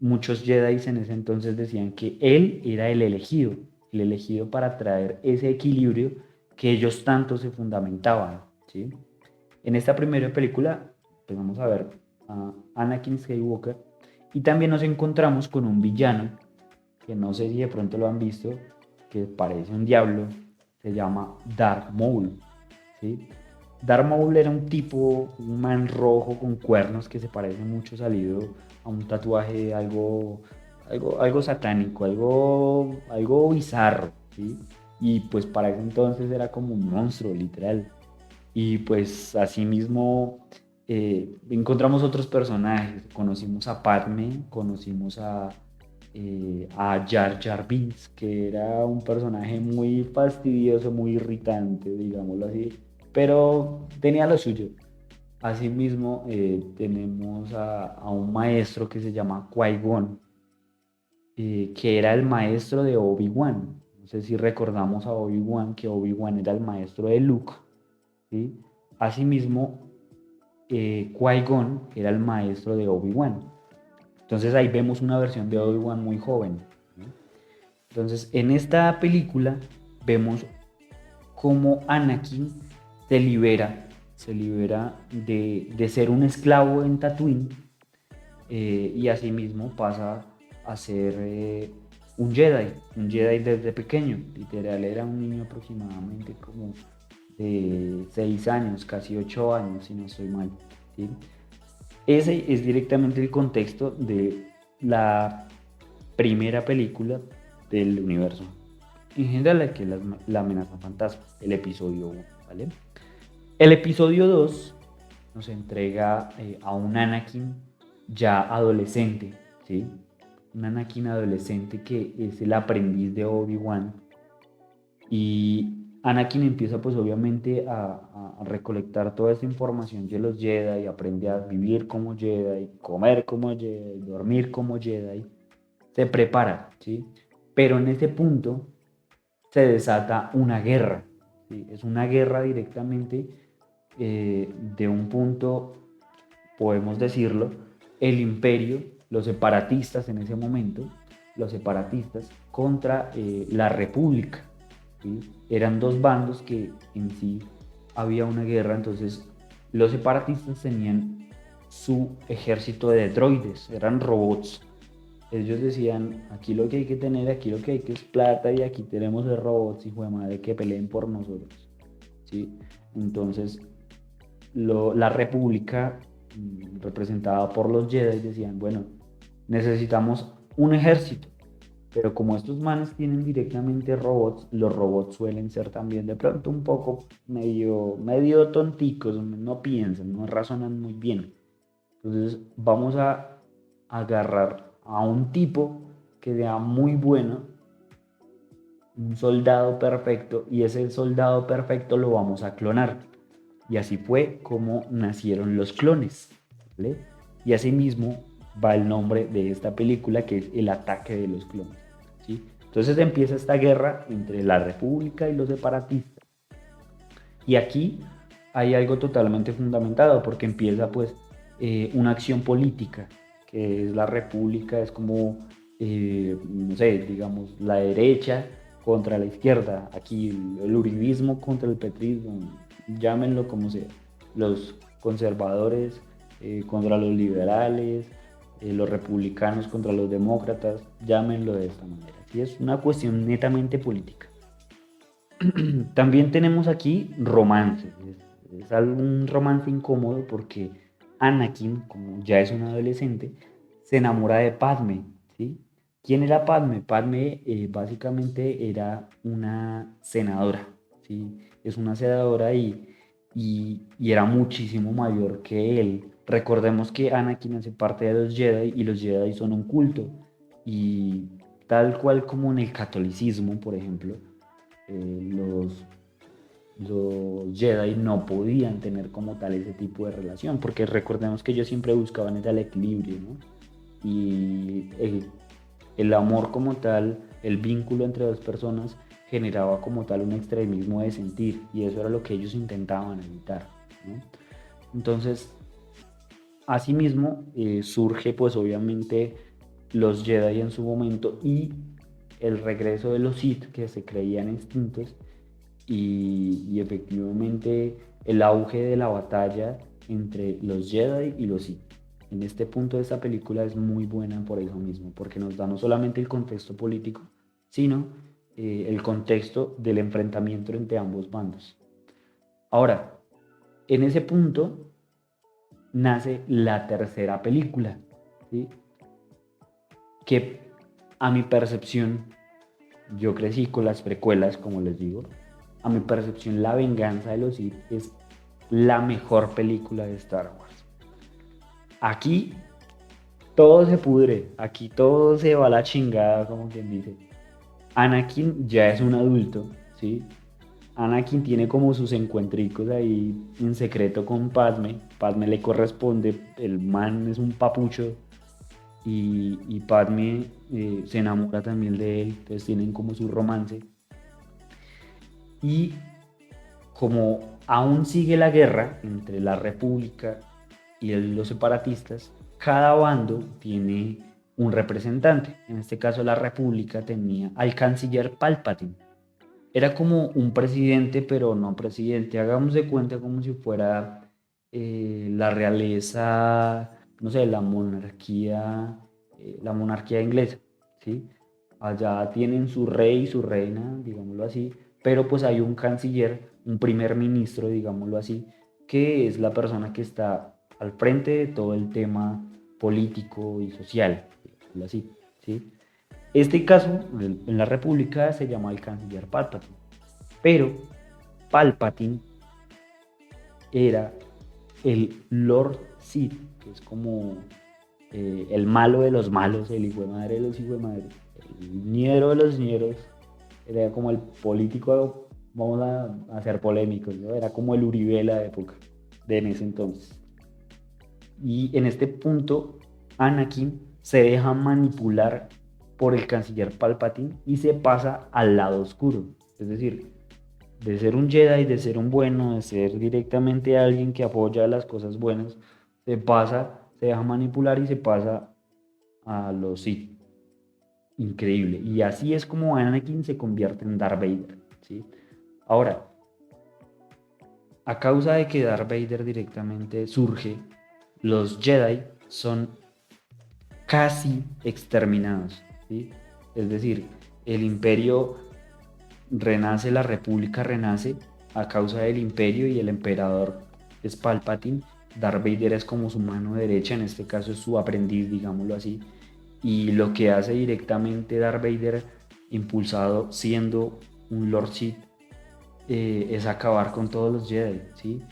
muchos Jedi en ese entonces decían que él era el elegido para traer ese equilibrio que ellos tanto se fundamentaban, ¿sí? En esta primera película, pues vamos a ver a Anakin Skywalker y también nos encontramos con un villano que no sé si de pronto lo han visto, que parece un diablo, se llama Darth Maul, ¿sí? Darth Maul era un tipo, un man rojo con cuernos que se parece mucho salido a un tatuaje algo satánico, algo bizarro, ¿sí? Y pues para ese entonces era como un monstruo, literal. Y pues así mismo encontramos otros personajes, conocimos a Padme, conocimos a Jar Jar Binks, que era un personaje muy fastidioso, muy irritante, digámoslo así, pero tenía lo suyo. Asimismo, tenemos a un maestro que se llama Qui-Gon, que era el maestro de Obi-Wan. No sé si recordamos a Obi-Wan, que Obi-Wan era el maestro de Luke, ¿sí? Asimismo, Qui-Gon era el maestro de Obi-Wan. Entonces ahí vemos una versión de Obi-Wan muy joven, ¿no? Entonces en esta película vemos cómo Anakin se libera de ser un esclavo en Tatooine, y asimismo pasa a ser un Jedi desde pequeño, literal era un niño aproximadamente como de 6 años, casi 8 años si no estoy mal, ¿sí? Ese es directamente el contexto de la primera película del universo. En general, que es la amenaza fantasma, el episodio 1, ¿vale? El episodio 2 nos entrega a un Anakin ya adolescente, ¿sí? Un Anakin adolescente que es el aprendiz de Obi-Wan. Y Anakin empieza pues obviamente a recolectar toda esta información de los Jedi, aprende a vivir como Jedi, comer como Jedi, dormir como Jedi, se prepara, ¿sí? Pero en ese punto se desata una guerra, ¿sí? Es una guerra directamente de un punto, podemos decirlo, el imperio, los separatistas en ese momento, los separatistas contra la república, ¿sí? Eran dos bandos que en sí había una guerra, entonces los separatistas tenían su ejército de droides, eran robots. Ellos decían, aquí lo que hay que tener, aquí lo que hay que es plata y aquí tenemos de robots, hijo de madre, que peleen por nosotros, ¿sí? Entonces la república, representada por los Jedi, decían, bueno, necesitamos un ejército, pero como estos manes tienen directamente robots, los robots suelen ser también de pronto un poco medio tonticos, no piensan, no razonan muy bien. Entonces vamos a agarrar a un tipo que sea muy bueno, un soldado perfecto, y ese soldado perfecto lo vamos a clonar. Y así fue como nacieron los clones, ¿vale? Y asimismo va el nombre de esta película, que es El ataque de los clones, ¿sí? Entonces empieza esta guerra entre la república y los separatistas. Y aquí hay algo totalmente fundamentado, porque empieza pues una acción política, que es la república, es como, no sé, digamos, la derecha contra la izquierda, aquí el uribismo contra el petrismo, llámenlo como sea, los conservadores contra los liberales, los republicanos contra los demócratas, llámenlo de esta manera. ¿Sí? Es una cuestión netamente política. También tenemos aquí romance. Es un romance incómodo porque Anakin, como ya es un adolescente, se enamora de Padme, ¿sí? ¿Quién era Padme? Padme básicamente era una senadora, ¿sí? Es una senadora y era muchísimo mayor que él. Recordemos que Anakin hace parte de los Jedi y los Jedi son un culto. Y tal cual como en el catolicismo, por ejemplo, los Jedi no podían tener como tal ese tipo de relación, porque recordemos que ellos siempre buscaban era el equilibrio, ¿no? Y el amor como tal, el vínculo entre dos personas generaba como tal un extremismo de sentir, y eso era lo que ellos intentaban evitar, ¿no? Entonces, asimismo, surge pues obviamente los Jedi en su momento y el regreso de los Sith que se creían extintos y efectivamente el auge de la batalla entre los Jedi y los Sith. En este punto de esta película es muy buena por eso mismo, porque nos da no solamente el contexto político, sino el contexto del enfrentamiento entre ambos bandos. Ahora, en ese punto nace la tercera película, ¿sí? Que a mi percepción, yo crecí con las precuelas, como les digo, a mi percepción La Venganza de los Sith es la mejor película de Star Wars. Aquí todo se pudre, aquí todo se va a la chingada, como quien dice. Anakin ya es un adulto, ¿sí? Anakin tiene como sus encuentricos ahí en secreto con Padme. Padme le corresponde, el man es un papucho y Padme se enamora también de él, entonces tienen como su romance. Y como aún sigue la guerra entre la República y los separatistas, cada bando tiene un representante. En este caso la República tenía al canciller Palpatine. Era como un presidente, pero no presidente. Hagamos de cuenta como si fuera la realeza, no sé, la monarquía inglesa, ¿sí? Allá tienen su rey, su reina, digámoslo así, pero pues hay un canciller, un primer ministro, digámoslo así, que es la persona que está al frente de todo el tema político y social, digámoslo así, ¿sí? Este caso, en la República, se llama el canciller Palpatine, pero Palpatine era el Lord Sith, que es como el malo de los malos, el hijo de madre de los hijos de madre, el ñero de los ñeros, era como el político, vamos a ser polémicos, ¿no? Era como el Uribe de la época, de en ese entonces. Y en este punto, Anakin se deja manipular por el canciller Palpatine y se pasa al lado oscuro. Es decir, de ser un Jedi, de ser un bueno, de ser directamente alguien que apoya las cosas buenas, se deja manipular y se pasa a los Sith. Increíble. Y así es como Anakin se convierte en Darth Vader, ¿sí? Ahora, a causa de que Darth Vader directamente surge, los Jedi son casi exterminados, ¿sí? Es decir, el imperio renace, la república renace a causa del imperio y el emperador es Palpatine. Darth Vader es como su mano derecha, en este caso es su aprendiz, digámoslo así. Y lo que hace directamente Darth Vader, impulsado siendo un Lord Sith, es acabar con todos los Jedi, ¿sí?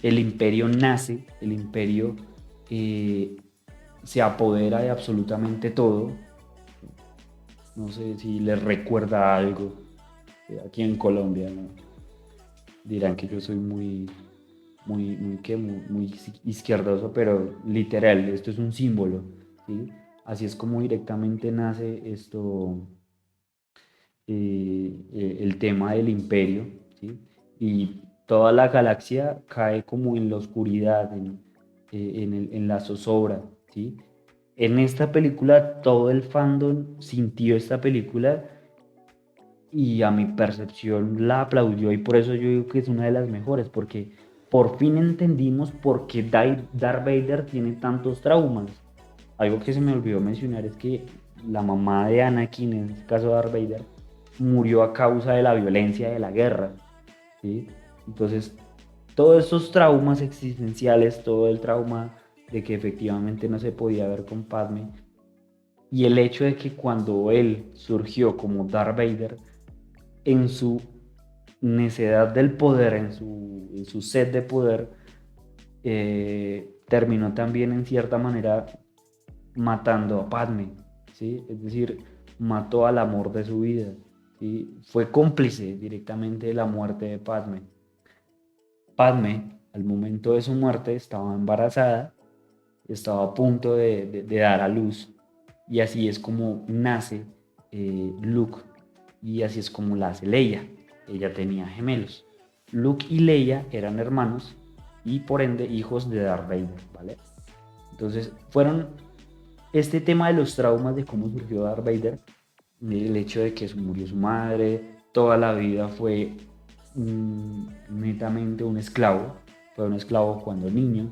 El imperio nace, el imperio eh, se apodera de absolutamente todo. No sé si les recuerda algo aquí en Colombia, ¿no? Dirán que yo soy muy izquierdoso, pero literal, esto es un símbolo, ¿sí? Así es como directamente nace esto, el tema del imperio, ¿sí? Y toda la galaxia cae como en la oscuridad, en la zozobra, ¿sí? En esta película todo el fandom sintió esta película y a mi percepción la aplaudió y por eso yo digo que es una de las mejores, porque por fin entendimos por qué Darth Vader tiene tantos traumas. Algo que se me olvidó mencionar es que la mamá de Anakin, en este caso Darth Vader, murió a causa de la violencia de la guerra, ¿sí? Entonces, todos esos traumas existenciales, todo el trauma de que efectivamente no se podía ver con Padme, y el hecho de que cuando él surgió como Darth Vader, en su necedad del poder, en su sed de poder, terminó también en cierta manera matando a Padme, ¿sí? Es decir, mató al amor de su vida, ¿sí? Fue cómplice directamente de la muerte de Padme. Padme, al momento de su muerte, estaba embarazada, estaba a punto de dar a luz, y así es como nace Luke, y así es como la hace Leia. Ella tenía gemelos. Luke y Leia eran hermanos y por ende hijos de Darth Vader, ¿vale? Entonces fueron este tema de los traumas de cómo surgió Darth Vader, el hecho de que murió su madre, toda la vida fue netamente un esclavo, fue un esclavo cuando niño,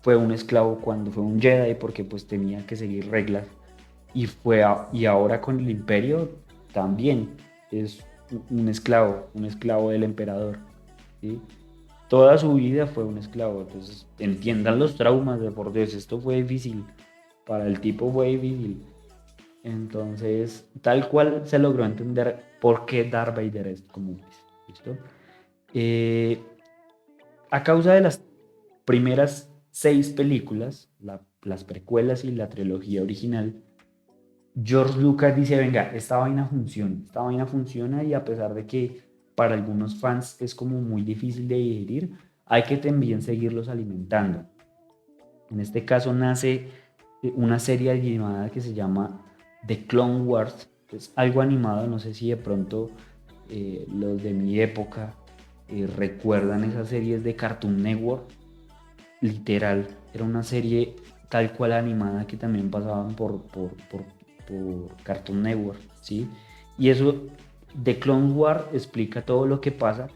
fue un esclavo cuando fue un Jedi porque pues tenía que seguir reglas y ahora con el imperio también es un esclavo del emperador, ¿sí? Toda su vida fue un esclavo, entonces entiendan los traumas de por Dios, esto fue difícil, para el tipo fue difícil. Entonces, tal cual se logró entender por qué Darth Vader es como es. ¿Listo? Eh, a causa de las primeras 6 películas, las precuelas y la trilogía original, George Lucas dice, venga, esta vaina funciona y a pesar de que para algunos fans es como muy difícil de digerir, hay que también seguirlos alimentando. En este caso nace una serie animada que se llama The Clone Wars, que es algo animado, no sé si de pronto los de mi época recuerdan esas series de Cartoon Network. Literal, era una serie tal cual animada que también pasaban por Cartoon Network, ¿sí? Y eso, The Clone Wars explica todo lo que pasa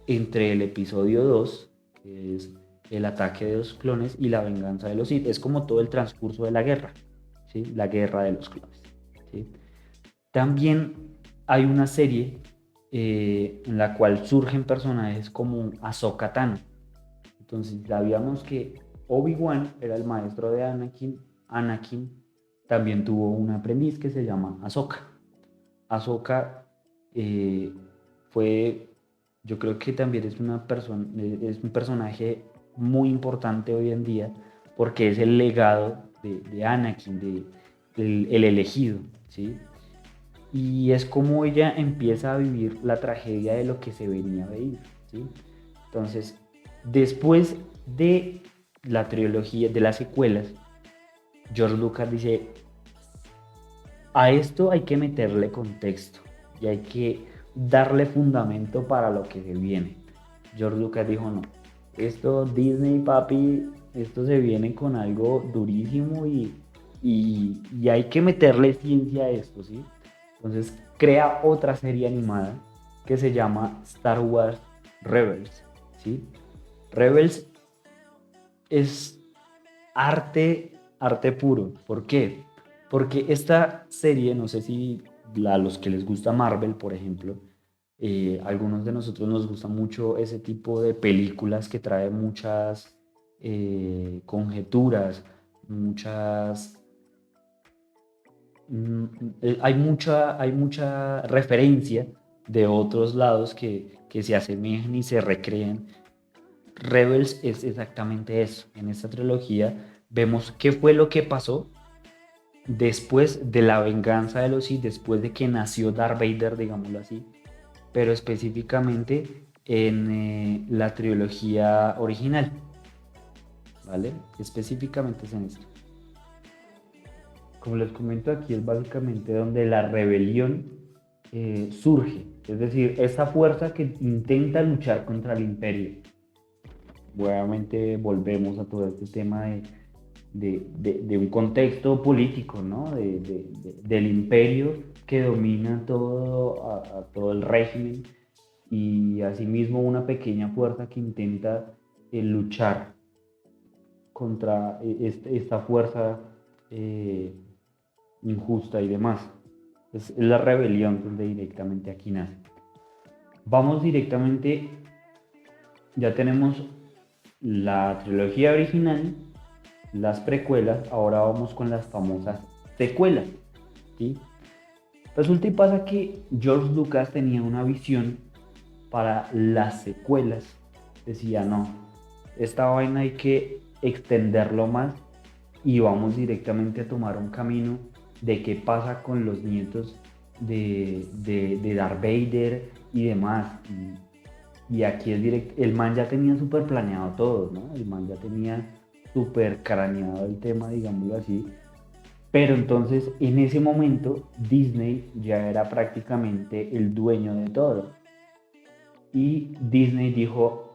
entre el episodio 2 que es el ataque de los clones, y la venganza de los Sith. Es como todo el transcurso de la guerra, ¿sí? La guerra de los clones, ¿sí? También hay una serie en la cual surgen personajes como Ahsoka Tano. Entonces sabíamos que Obi-Wan era el maestro de Anakin. Anakin también tuvo un aprendiz que se llama Ahsoka. Ahsoka eh, fue, yo creo que también es, es un personaje muy importante hoy en día porque es el legado de Anakin, el elegido, ¿sí? Y es como ella empieza a vivir la tragedia de lo que se venía a vivir, ¿sí? Entonces, después de la trilogía, de las secuelas, George Lucas dice, a esto hay que meterle contexto y hay que darle fundamento para lo que se viene. George Lucas dijo, no, esto Disney, papi, esto se viene con algo durísimo y hay que meterle ciencia a esto, ¿sí? Entonces crea otra serie animada que se llama Star Wars Rebels, ¿sí? Rebels es arte puro. ¿Por qué? Porque esta serie, no sé si a los que les gusta Marvel, por ejemplo, algunos de nosotros nos gusta mucho ese tipo de películas que trae muchas conjeturas, muchas... hay mucha referencia de otros lados que se asemejan y se recrean. Rebels es exactamente eso. En esta trilogía vemos qué fue lo que pasó después de la venganza de los Sith, después de que nació Darth Vader, digámoslo así, pero específicamente en la trilogía original, ¿vale? Específicamente es en esto. Como les comento aquí, es básicamente donde la rebelión surge, es decir, esa fuerza que intenta luchar contra el imperio. Nuevamente volvemos a todo este tema de un contexto político, ¿no? Del imperio que domina a todo el régimen, y asimismo una pequeña fuerza que intenta luchar contra esta fuerza eh, injusta y demás. Es la rebelión donde directamente aquí nace. Vamos directamente, ya tenemos la trilogía original, las precuelas, ahora vamos con las famosas secuelas, ¿sí? Resulta y pasa que George Lucas tenía una visión para las secuelas. Decía, no, esta vaina hay que extenderlo más y vamos directamente a tomar un camino de qué pasa con los nietos de Darth Vader y demás. Y aquí el man ya tenía súper planeado todo, ¿no? El man ya tenía súper craneado el tema, digámoslo así. Pero entonces en ese momento Disney ya era prácticamente el dueño de todo. Y Disney dijo,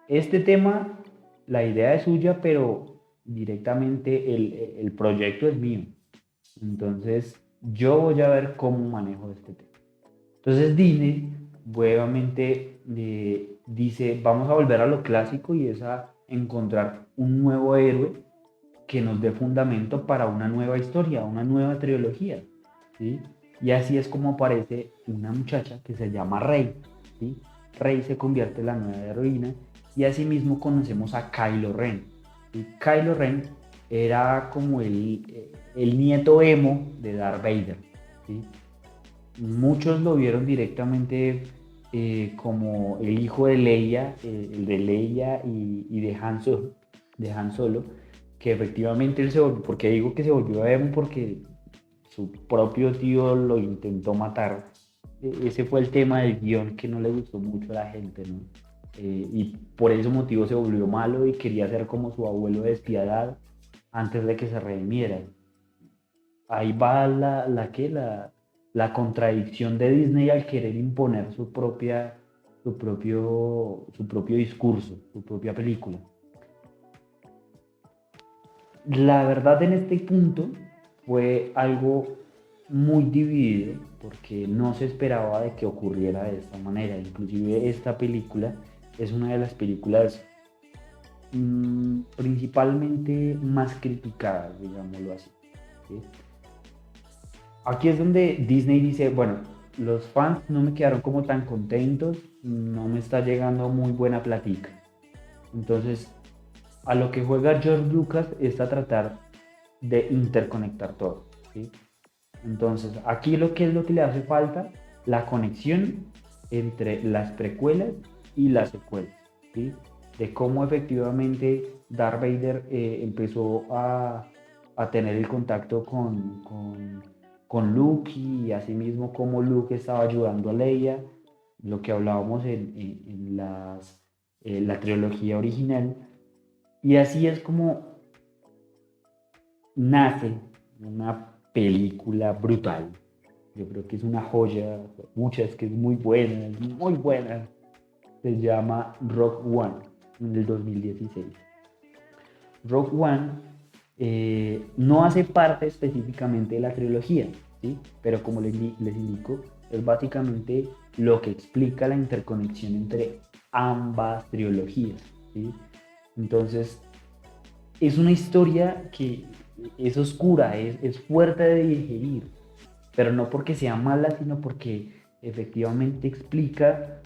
este tema, la idea es suya, pero directamente el proyecto es mío. Entonces yo voy a ver cómo manejo este tema. Entonces Disney nuevamente dice, vamos a volver a lo clásico y es a encontrar un nuevo héroe que nos dé fundamento para una nueva historia, una nueva trilogía, ¿sí? Y así es como aparece una muchacha que se llama Rey, ¿sí? Rey se convierte en la nueva heroína y asimismo conocemos a Kylo Ren. ¿Sí? Kylo Ren era como el nieto emo de Darth Vader, ¿sí? Muchos lo vieron directamente como el hijo de Leia, el de Leia y de Han Solo, que efectivamente él se volvió, porque digo que se volvió emo porque su propio tío lo intentó matar. Ese fue el tema del guión que no le gustó mucho a la gente, ¿no? Y por ese motivo se volvió malo y quería ser como su abuelo despiadado antes de que se redimiera. Ahí va la contradicción de Disney al querer imponer su propio discurso, su propia película. La verdad en este punto fue algo muy dividido porque no se esperaba de que ocurriera de esta manera. Inclusive esta película es una de las películas principalmente más criticadas, digámoslo así. ¿Sí? Aquí es donde Disney dice, bueno, los fans no me quedaron como tan contentos, no me está llegando muy buena platica. Entonces, a lo que juega George Lucas es a tratar de interconectar todo, ¿sí? Entonces, aquí lo que es lo que le hace falta, la conexión entre las precuelas y las secuelas, ¿sí? De cómo efectivamente Darth Vader empezó a tener el contacto con Luke y asimismo cómo Luke estaba ayudando a Leia, lo que hablábamos en la trilogía original. Y así es como nace una película brutal. Yo creo que es una joya, muchas que es muy buena. Se llama Rogue One, en el 2016. Rogue One no hace parte específicamente de la trilogía, ¿sí? Pero como les indico, es básicamente lo que explica la interconexión entre ambas trilogías, ¿sí? Entonces, es una historia que es oscura, es fuerte de digerir, pero no porque sea mala, sino porque efectivamente explica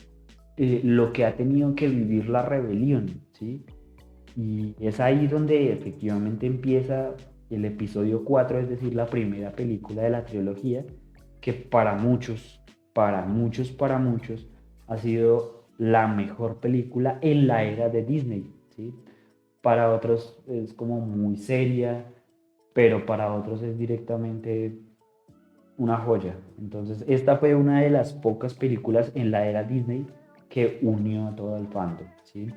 lo que ha tenido que vivir la rebelión, ¿sí? Y es ahí donde efectivamente empieza el episodio 4, es decir, la primera película de la trilogía, que para muchos, ha sido la mejor película en la era de Disney, ¿sí? Para otros es como muy seria, pero para otros es directamente una joya. Entonces, esta fue una de las pocas películas en la era Disney que unió a todo el fandom, ¿sí?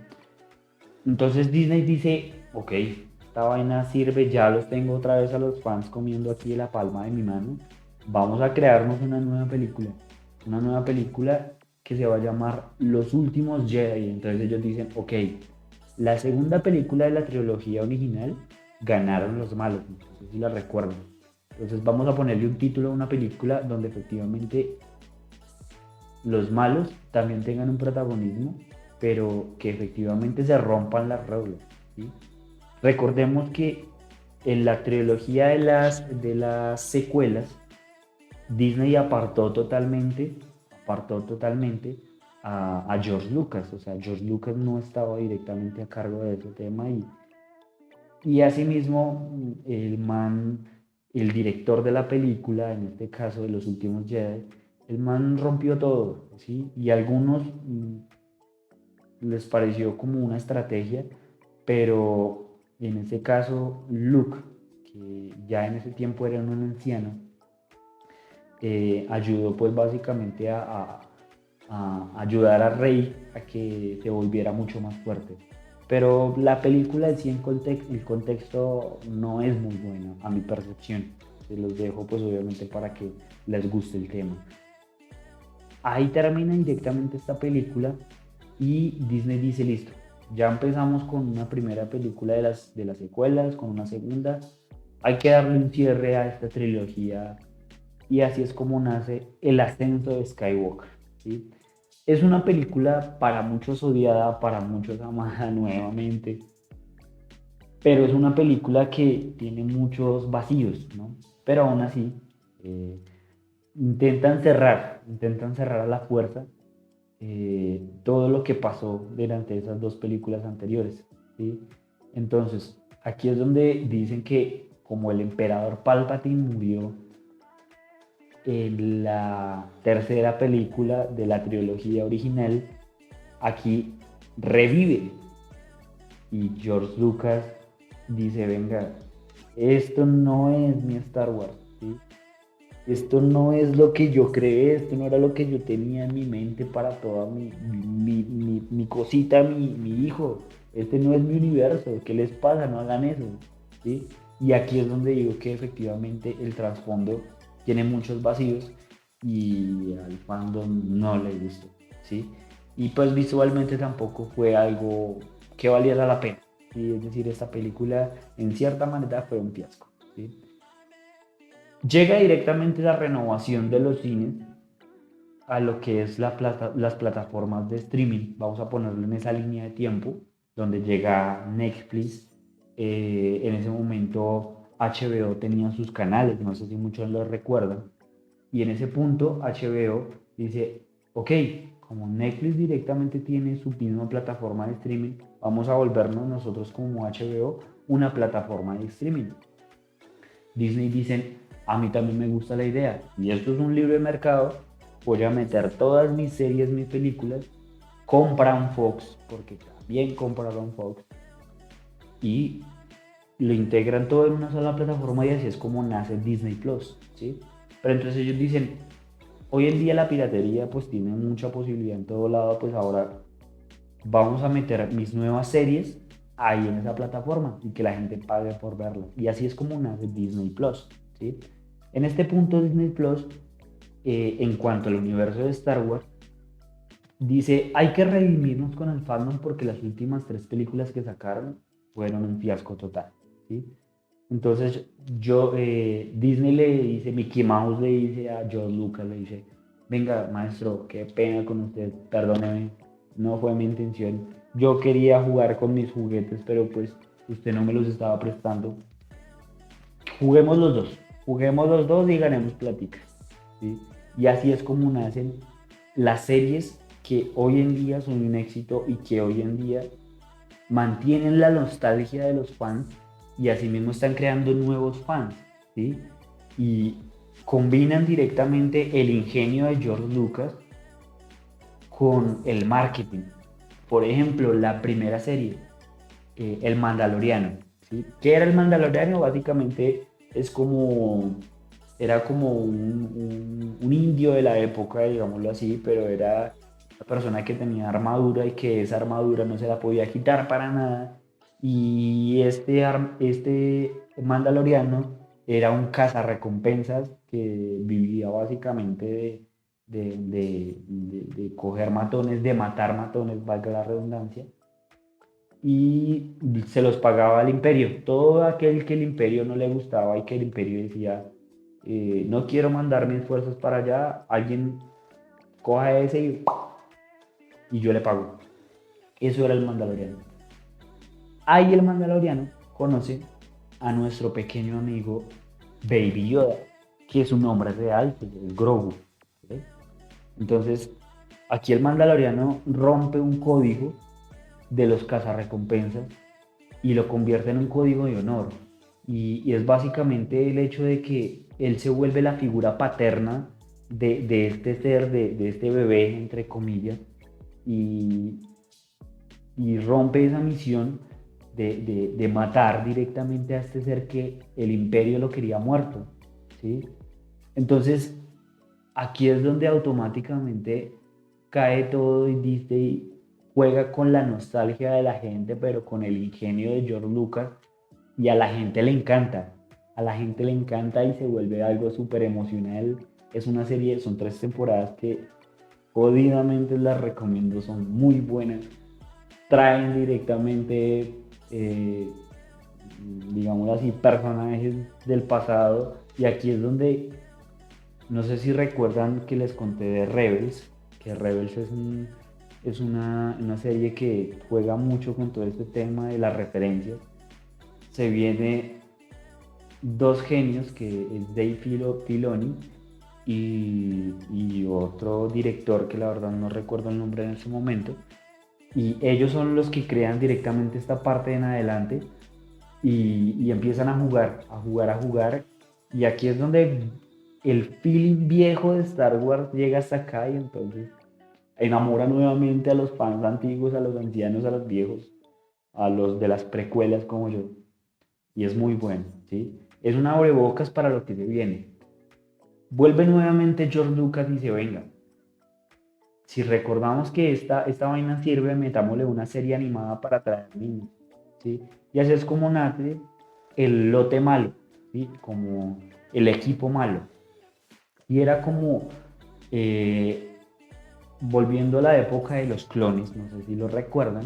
Entonces Disney dice, ok, esta vaina sirve, ya los tengo otra vez a los fans comiendo aquí de la palma de mi mano, vamos a crearnos una nueva película que se va a llamar Los Últimos Jedi. Entonces ellos dicen, ok, la segunda película de la trilogía original ganaron los malos, no sé si la recuerdan. Entonces vamos a ponerle un título a una película donde efectivamente los malos también tengan un protagonismo, pero que efectivamente se rompan las reglas, ¿sí? Recordemos que En la trilogía de las secuelas, Disney apartó totalmente a George Lucas. O sea, George Lucas no estaba directamente a cargo de ese tema y asimismo el director de la película, en este caso de Los Últimos Jedi, el man rompió todo, ¿sí? Y a algunos les pareció como una estrategia, pero en ese caso Luke, que ya en ese tiempo era un anciano, ayudó pues básicamente a ayudar a Rey a que se volviera mucho más fuerte. Pero la película en sí el contexto no es muy bueno a mi percepción. Se los dejo pues obviamente para que les guste el tema. Ahí termina directamente esta película y Disney dice, listo, ya empezamos con una primera película de las secuelas, con una segunda, hay que darle un cierre a esta trilogía y así es como nace El ascenso de Skywalker, ¿sí? Es una película para muchos odiada, para muchos amada nuevamente, pero es una película que tiene muchos vacíos, ¿no? Pero aún así, eh, intentan cerrar a la fuerza todo lo que pasó durante esas dos películas anteriores, ¿sí? Entonces, aquí es donde dicen que como el emperador Palpatine murió en la tercera película de la trilogía original, aquí revive y George Lucas dice, venga, esto no es mi Star Wars, ¿sí? Esto no es lo que yo creé, esto no era lo que yo tenía en mi mente para toda mi cosita, mi hijo. Este no es mi universo, ¿qué les pasa? No hagan eso, ¿sí? Y aquí es donde digo que efectivamente el trasfondo tiene muchos vacíos y al fandom no le gustó, ¿sí? Y pues visualmente tampoco fue algo que valiera la pena, ¿sí? Es decir, esta película en cierta manera fue un fiasco, ¿sí? Llega directamente la renovación de los cines a lo que es las plataformas de streaming. Vamos a ponerlo en esa línea de tiempo, donde llega Netflix. En ese momento HBO tenía sus canales, no sé si muchos los recuerdan. Y en ese punto HBO dice, ok, como Netflix directamente tiene su misma plataforma de streaming, vamos a volvernos nosotros como HBO una plataforma de streaming. Disney dicen, a mí también me gusta la idea, y esto es un libre mercado, voy a meter todas mis series, mis películas, compran Fox, porque también compraron Fox, y lo integran todo en una sola plataforma y así es como nace Disney Plus, ¿sí? Pero entonces ellos dicen, hoy en día la piratería pues tiene mucha posibilidad en todo lado, pues ahora vamos a meter mis nuevas series ahí en esa plataforma y que la gente pague por verlas. Y así es como nace Disney Plus, ¿sí? En este punto Disney Plus, en cuanto al universo de Star Wars, dice, hay que redimirnos con el fandom porque las últimas tres películas que sacaron fueron un fiasco total, ¿sí? Entonces Disney le dice, Mickey Mouse le dice a George Lucas, le dice, venga maestro, qué pena con usted, perdóneme, no fue mi intención. Yo quería jugar con mis juguetes, pero pues usted no me los estaba prestando. Juguemos los dos y ganemos platica, ¿sí? Y así es como nacen las series que hoy en día son un éxito y que hoy en día mantienen la nostalgia de los fans y asimismo están creando nuevos fans, ¿sí? Y combinan directamente el ingenio de George Lucas con el marketing. Por ejemplo, la primera serie, El Mandaloriano, ¿sí? ¿Qué era El Mandaloriano? Básicamente es como, era como un indio de la época, digámoslo así, pero era una persona que tenía armadura y que esa armadura no se la podía quitar para nada. Y este Mandaloriano era un cazarrecompensas que vivía básicamente de coger matones, de matar matones, valga la redundancia, y se los pagaba al imperio. Todo aquel que el imperio no le gustaba y que el imperio decía, no quiero mandar mis fuerzas para allá, alguien coja ese y yo le pago. Eso era el Mandaloriano. Ahí el Mandaloriano conoce a nuestro pequeño amigo Baby Yoda, que su nombre real pues, es Grogu. ¿Sí? Entonces, aquí el Mandaloriano rompe un código de los cazarrecompensas y lo convierte en un código de honor. Y es básicamente el hecho de que él se vuelve la figura paterna de este ser, de este bebé, entre comillas, y, y rompe esa misión de matar directamente a este ser que el imperio lo quería muerto. ¿Sí? Entonces, aquí es donde automáticamente cae todo y dice y juega con la nostalgia de la gente, pero con el ingenio de George Lucas y a la gente le encanta. A la gente le encanta y se vuelve algo súper emocional. Es una serie, son 3 temporadas que jodidamente las recomiendo, son muy buenas. Traen directamente, eh, digamos así, personajes del pasado y aquí es donde no sé si recuerdan que les conté de Rebels, que Rebels es una serie que juega mucho con todo este tema de las referencias. Se viene dos genios, que es Dave Filoni y otro director que la verdad no recuerdo el nombre en ese momento. Y ellos son los que crean directamente esta parte en adelante y empiezan a jugar, a jugar, a jugar. Y aquí es donde el feeling viejo de Star Wars llega hasta acá y entonces enamora nuevamente a los fans antiguos, a los ancianos, a los viejos, a los de las precuelas como yo. Y es muy bueno, ¿sí? Es un abrebocas para lo que se viene. Vuelve nuevamente George Lucas y dice, venga, si recordamos que esta vaina sirve, metámosle una serie animada para atraer niños, ¿sí? Y así es como nace el lote malo, ¿sí? Como el equipo malo. Y era como, eh, volviendo a la época de los clones, no sé si lo recuerdan,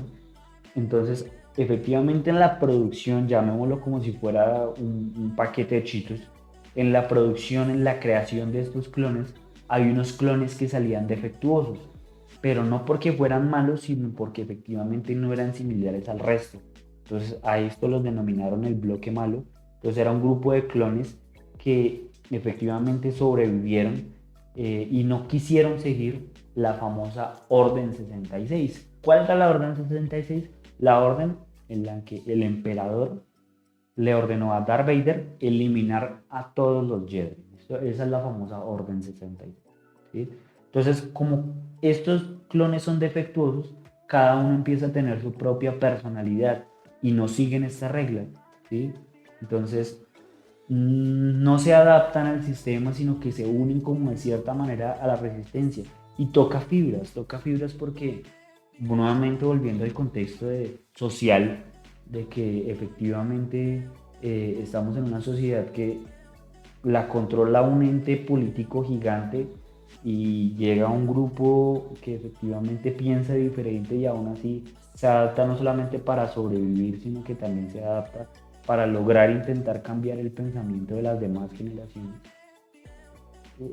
entonces efectivamente en la producción, llamémoslo como si fuera un paquete de Cheetos, en la producción, en la creación de estos clones, hay unos clones que salían defectuosos, pero no porque fueran malos, sino porque efectivamente no eran similares al resto. Entonces a esto los denominaron el bloque malo. Entonces era un grupo de clones que efectivamente sobrevivieron y no quisieron seguir la famosa Orden 66. ¿Cuál era la Orden 66? La orden en la que el emperador le ordenó a Darth Vader eliminar a todos los Jedi. Esa es la famosa Orden 66. ¿Sí? Entonces, como estos clones son defectuosos, cada uno empieza a tener su propia personalidad y no siguen esta regla. ¿Sí? Entonces, no se adaptan al sistema, sino que se unen como de cierta manera a la resistencia. Y toca fibras porque, nuevamente volviendo al contexto social, de que efectivamente estamos en una sociedad que la controla un ente político gigante y llega un grupo que efectivamente piensa diferente y aún así se adapta no solamente para sobrevivir, sino que también se adapta para lograr intentar cambiar el pensamiento de las demás generaciones.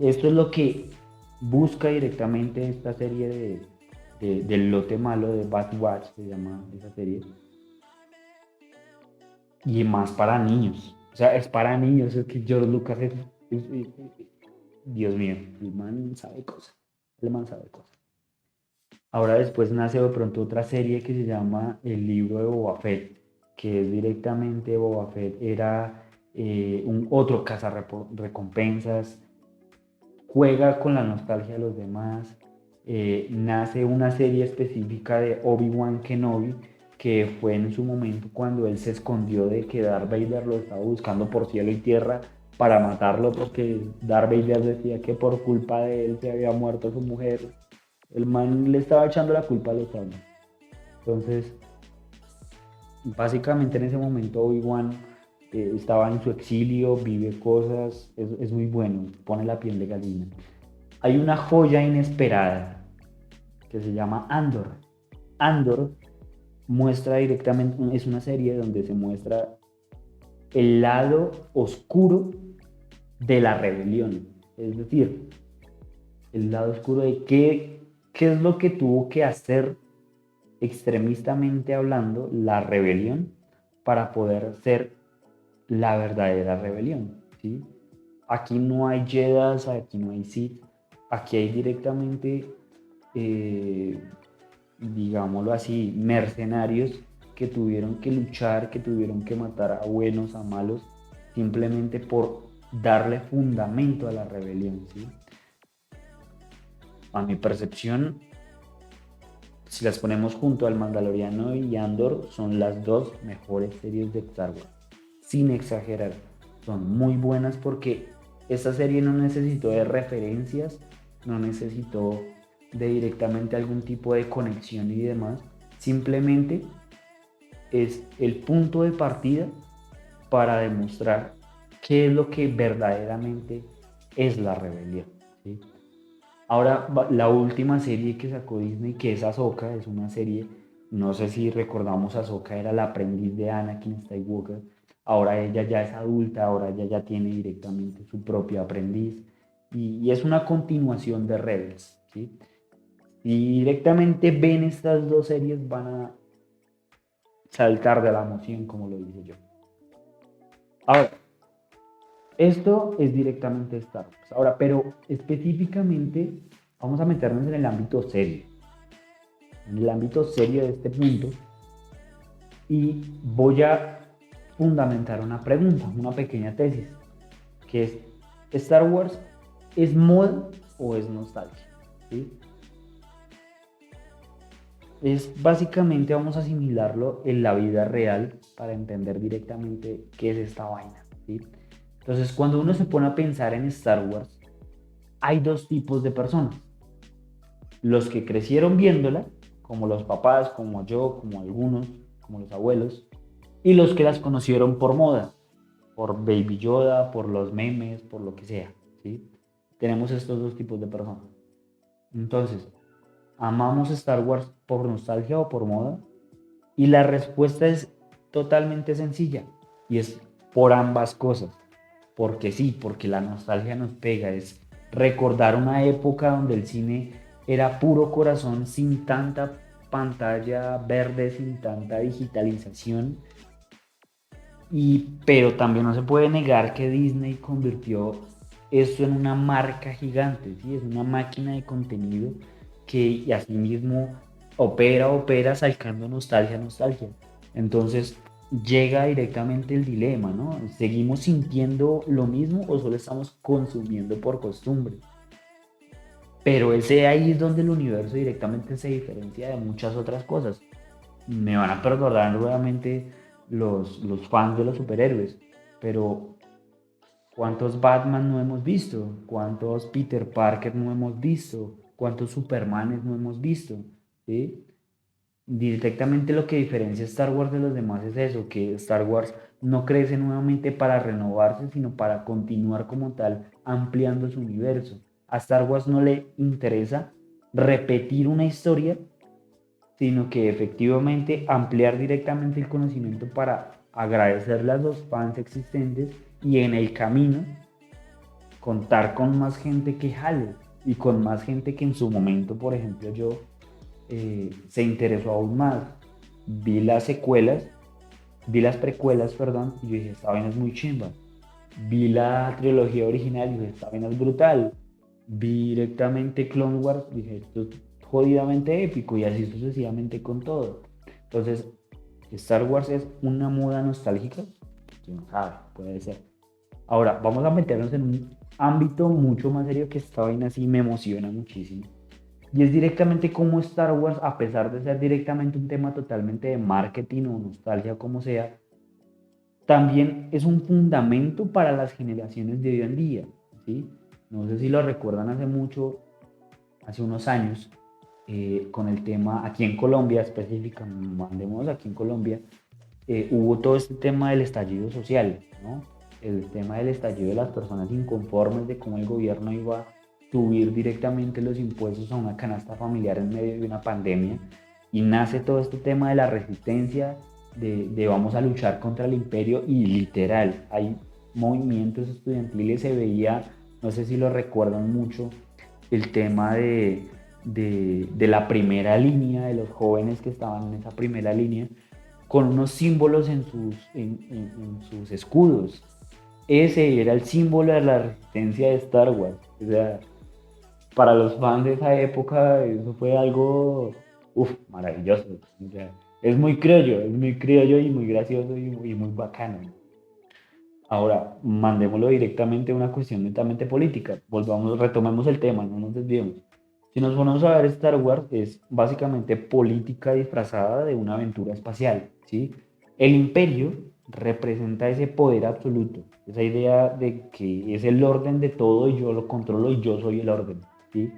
Esto es lo que busca directamente esta serie del lote malo de Bad Batch, se llama esa serie, y más para niños. O sea, es para niños, es que George Lucas Dios mío, el man sabe cosas, el man sabe cosas. Ahora después nace de pronto otra serie que se llama El libro de Boba Fett, que es directamente Boba Fett era un otro cazarrecompensas, juega con la nostalgia de los demás, nace una serie específica de Obi-Wan Kenobi, que fue en su momento cuando él se escondió de que Darth Vader lo estaba buscando por cielo y tierra para matarlo, porque Darth Vader decía que por culpa de él se había muerto su mujer. El man le estaba echando la culpa a los hombres. Entonces, básicamente en ese momento Obi-Wan estaba en su exilio, vive cosas, es muy bueno, pone la piel de gallina. Hay una joya inesperada que se llama Andor. Andor muestra directamente, es una serie donde se muestra el lado oscuro de la rebelión. Es decir, el lado oscuro de qué es lo que tuvo que hacer extremistamente hablando la rebelión para poder ser la verdadera rebelión, ¿sí? Aquí no hay Jedis, aquí no hay Sith, aquí hay directamente, eh, digámoslo así, mercenarios que tuvieron que luchar, que tuvieron que matar a buenos, a malos, simplemente por darle fundamento a la rebelión, ¿sí? A mi percepción, si las ponemos junto al Mandaloriano y Andor, son las dos mejores series de Star Wars. Sin exagerar, son muy buenas porque esta serie no necesitó de referencias, no necesitó de directamente algún tipo de conexión y demás. Simplemente es el punto de partida para demostrar qué es lo que verdaderamente es la rebelión, ¿sí? Ahora, la última serie que sacó Disney, que es Ahsoka, es una serie, no sé si recordamos, Ahsoka era la aprendiz de Anakin Skywalker. Ahora ella ya es adulta, ahora ella ya tiene directamente su propio aprendiz. Y es una continuación de Rebels, ¿sí? Si directamente ven estas dos series, van a saltar de la emoción, como lo dije yo. Ahora, esto es directamente Star Wars. Ahora, pero específicamente vamos a meternos en el ámbito serio. En el ámbito serio de este punto. Y voy a fundamentar una pregunta, una pequeña tesis, que es, ¿Star Wars es moda o es nostalgia? ¿Sí? Es básicamente, vamos a asimilarlo en la vida real para entender directamente qué es esta vaina, ¿sí? Entonces, cuando uno se pone a pensar en Star Wars, hay dos tipos de personas. Los que crecieron viéndola, como los papás, como yo, como algunos, como los abuelos, y los que las conocieron por moda, por Baby Yoda, por los memes, por lo que sea, ¿sí? Tenemos estos dos tipos de personas. Entonces, ¿amamos Star Wars por nostalgia o por moda? Y la respuesta es totalmente sencilla y es por ambas cosas. Porque sí, porque la nostalgia nos pega, es recordar una época donde el cine era puro corazón, sin tanta pantalla verde, sin tanta digitalización. Pero también no se puede negar que Disney convirtió esto en una marca gigante, ¿sí? Es una máquina de contenido que y asimismo opera sacando nostalgia, nostalgia. Entonces llega directamente el dilema, ¿no? ¿Seguimos sintiendo lo mismo o solo estamos consumiendo por costumbre? Pero ese ahí es donde el universo directamente se diferencia de muchas otras cosas. Me van a perdonar nuevamente los fans de los superhéroes, pero ¿cuántos Batman no hemos visto? ¿Cuántos Peter Parker no hemos visto? ¿Cuántos Supermanes no hemos visto? ¿Sí? Directamente lo que diferencia Star Wars de los demás es eso, que Star Wars no crece nuevamente para renovarse, sino para continuar como tal, ampliando su universo. A Star Wars no le interesa repetir una historia, sino que efectivamente ampliar directamente el conocimiento para agradecerle a los fans existentes y en el camino contar con más gente que jale y con más gente que en su momento, por ejemplo, yo se interesó aún más. Vi las secuelas, vi las precuelas, perdón, y yo dije, esta vaina es muy chimba. Vi la trilogía original y dije, esta vaina es brutal. Vi directamente Clone Wars, dije, esto es jodidamente épico y así sucesivamente con todo. Entonces, Star Wars es una moda nostálgica, quién sabe, puede ser. Ahora, vamos a meternos en un ámbito mucho más serio que esta vaina sí me emociona muchísimo. Y es directamente como Star Wars, a pesar de ser directamente un tema totalmente de marketing o nostalgia, como sea, también es un fundamento para las generaciones de hoy en día, ¿sí? No sé si lo recuerdan hace mucho, hace unos años, con el tema aquí en Colombia, específicamente, mandemos aquí en Colombia, hubo todo este tema del estallido social, ¿no? El tema del estallido de las personas inconformes de cómo el gobierno iba a subir directamente los impuestos a una canasta familiar en medio de una pandemia y nace todo este tema de la resistencia, de vamos a luchar contra el imperio y literal, hay movimientos estudiantiles, se veía, no sé si lo recuerdan mucho, el tema de la primera línea, de los jóvenes que estaban en esa primera línea, con unos símbolos en sus escudos. Ese era el símbolo de la resistencia de Star Wars. O sea, para los fans de esa época, eso fue algo, maravilloso. O sea, es muy criollo y muy gracioso y muy bacano. Ahora, mandémoslo directamente a una cuestión netamente política. Volvamos, retomemos el tema, no nos desviemos. Si nos ponemos a ver Star Wars, es básicamente política disfrazada de una aventura espacial, ¿sí? El imperio representa ese poder absoluto, esa idea de que es el orden de todo y yo lo controlo y yo soy el orden, ¿sí?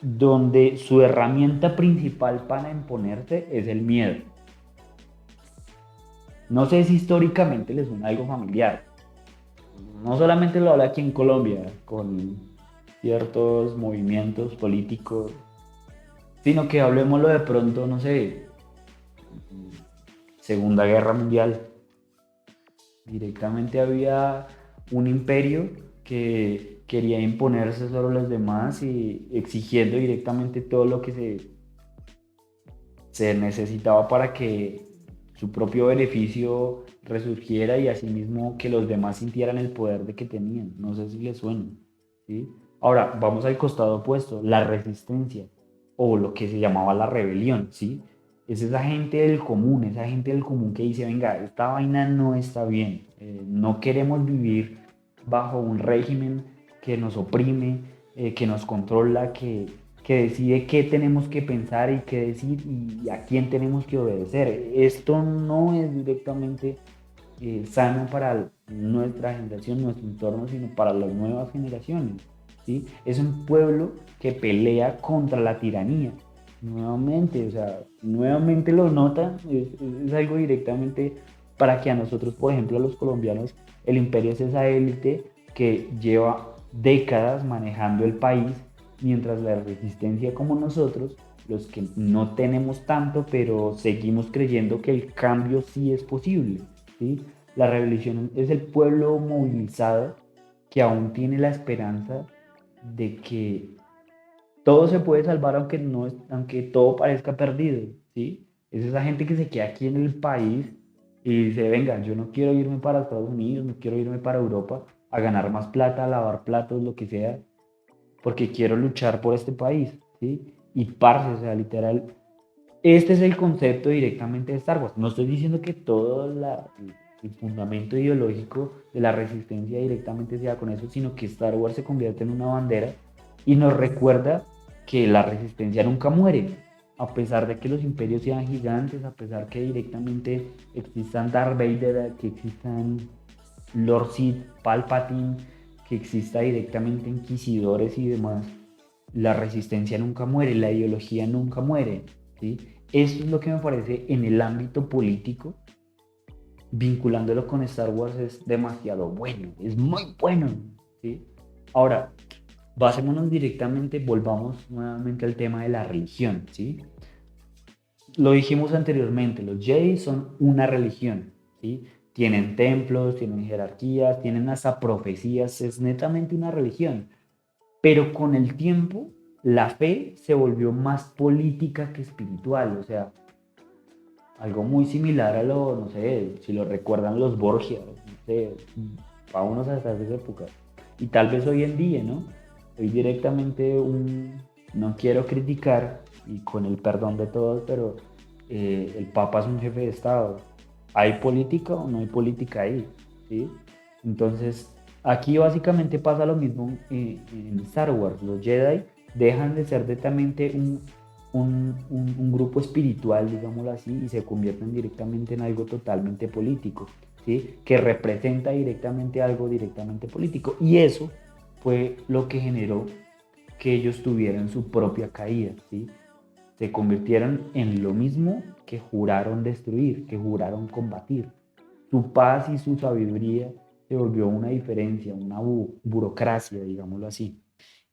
Donde su herramienta principal para imponerse es el miedo. No sé si históricamente les suena algo familiar. No solamente lo habla aquí en Colombia, con ciertos movimientos políticos, sino que hablemoslo de pronto, no sé, Segunda Guerra Mundial. Directamente había un imperio que quería imponerse sobre los demás y exigiendo directamente todo lo que se necesitaba para que su propio beneficio resurgiera y asimismo que los demás sintieran el poder de que tenían. No sé si les suena, ¿sí? Ahora, vamos al costado opuesto, la resistencia o lo que se llamaba la rebelión, ¿sí? Es esa gente del común que dice, venga, esta vaina no está bien, no queremos vivir bajo un régimen que nos oprime, que nos controla, que decide qué tenemos que pensar y qué decir y a quién tenemos que obedecer. Esto no es directamente sano para nuestra generación, nuestro entorno, sino para las nuevas generaciones. ¿Sí? Es un pueblo que pelea contra la tiranía. Nuevamente, o sea, nuevamente lo notan, es algo directamente para que a nosotros, por ejemplo, a los colombianos, el imperio es esa élite que lleva décadas manejando el país, mientras la resistencia como nosotros, los que no tenemos tanto, pero seguimos creyendo que el cambio sí es posible, ¿sí? La rebelión es el pueblo movilizado que aún tiene la esperanza de que todo se puede salvar aunque, no, aunque todo parezca perdido, ¿sí? Es esa gente que se queda aquí en el país y dice, venga, yo no quiero irme para Estados Unidos, no quiero irme para Europa a ganar más plata, a lavar platos, lo que sea, porque quiero luchar por este país, ¿sí? Y parce, o sea, literal, este es el concepto directamente de Star Wars. No estoy diciendo que todo el fundamento ideológico de la resistencia directamente sea con eso, sino que Star Wars se convierte en una bandera y nos recuerda que la resistencia nunca muere. A pesar de que los imperios sean gigantes, a pesar que directamente existan Darth Vader, que existan Lord Sith, Palpatine, que exista directamente inquisidores y demás, la resistencia nunca muere, la ideología nunca muere, ¿sí? Eso es lo que me parece en el ámbito político, vinculándolo con Star Wars es demasiado bueno, es muy bueno, ¿sí? Ahora, basémonos directamente, volvamos nuevamente al tema de la religión, ¿sí? Lo dijimos anteriormente, los Jedi son una religión, ¿sí? Tienen templos, tienen jerarquías, tienen hasta profecías, es netamente una religión. Pero con el tiempo, la fe se volvió más política que espiritual, o sea, algo muy similar a lo, no sé, si lo recuerdan los Borgia, no sé, vámonos hasta esa época. Y tal vez hoy en día, ¿no? Hoy directamente no quiero criticar, y con el perdón de todos, pero el Papa es un jefe de Estado. ¿Hay política o no hay política ahí? ¿Sí? Entonces, aquí básicamente pasa lo mismo en Star Wars. Los Jedi dejan de ser directamente un grupo espiritual, digámoslo así, y se convierten directamente en algo totalmente político, ¿sí? Que representa directamente algo directamente político. Y eso fue lo que generó que ellos tuvieran su propia caída, ¿sí? Se convirtieron en lo mismo que juraron destruir, que juraron combatir. Su paz y su sabiduría se volvió una diferencia, una burocracia, digámoslo así.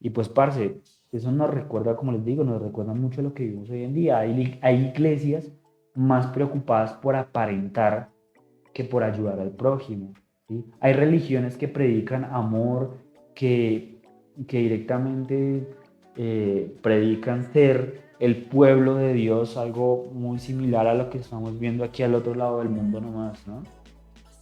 Y pues, parce, eso nos recuerda, como les digo, nos recuerda mucho a lo que vivimos hoy en día. Hay iglesias más preocupadas por aparentar que por ayudar al prójimo, ¿sí? Hay religiones que predican amor, que directamente predican ser el pueblo de Dios, algo muy similar a lo que estamos viendo aquí al otro lado del mundo nomás, ¿no?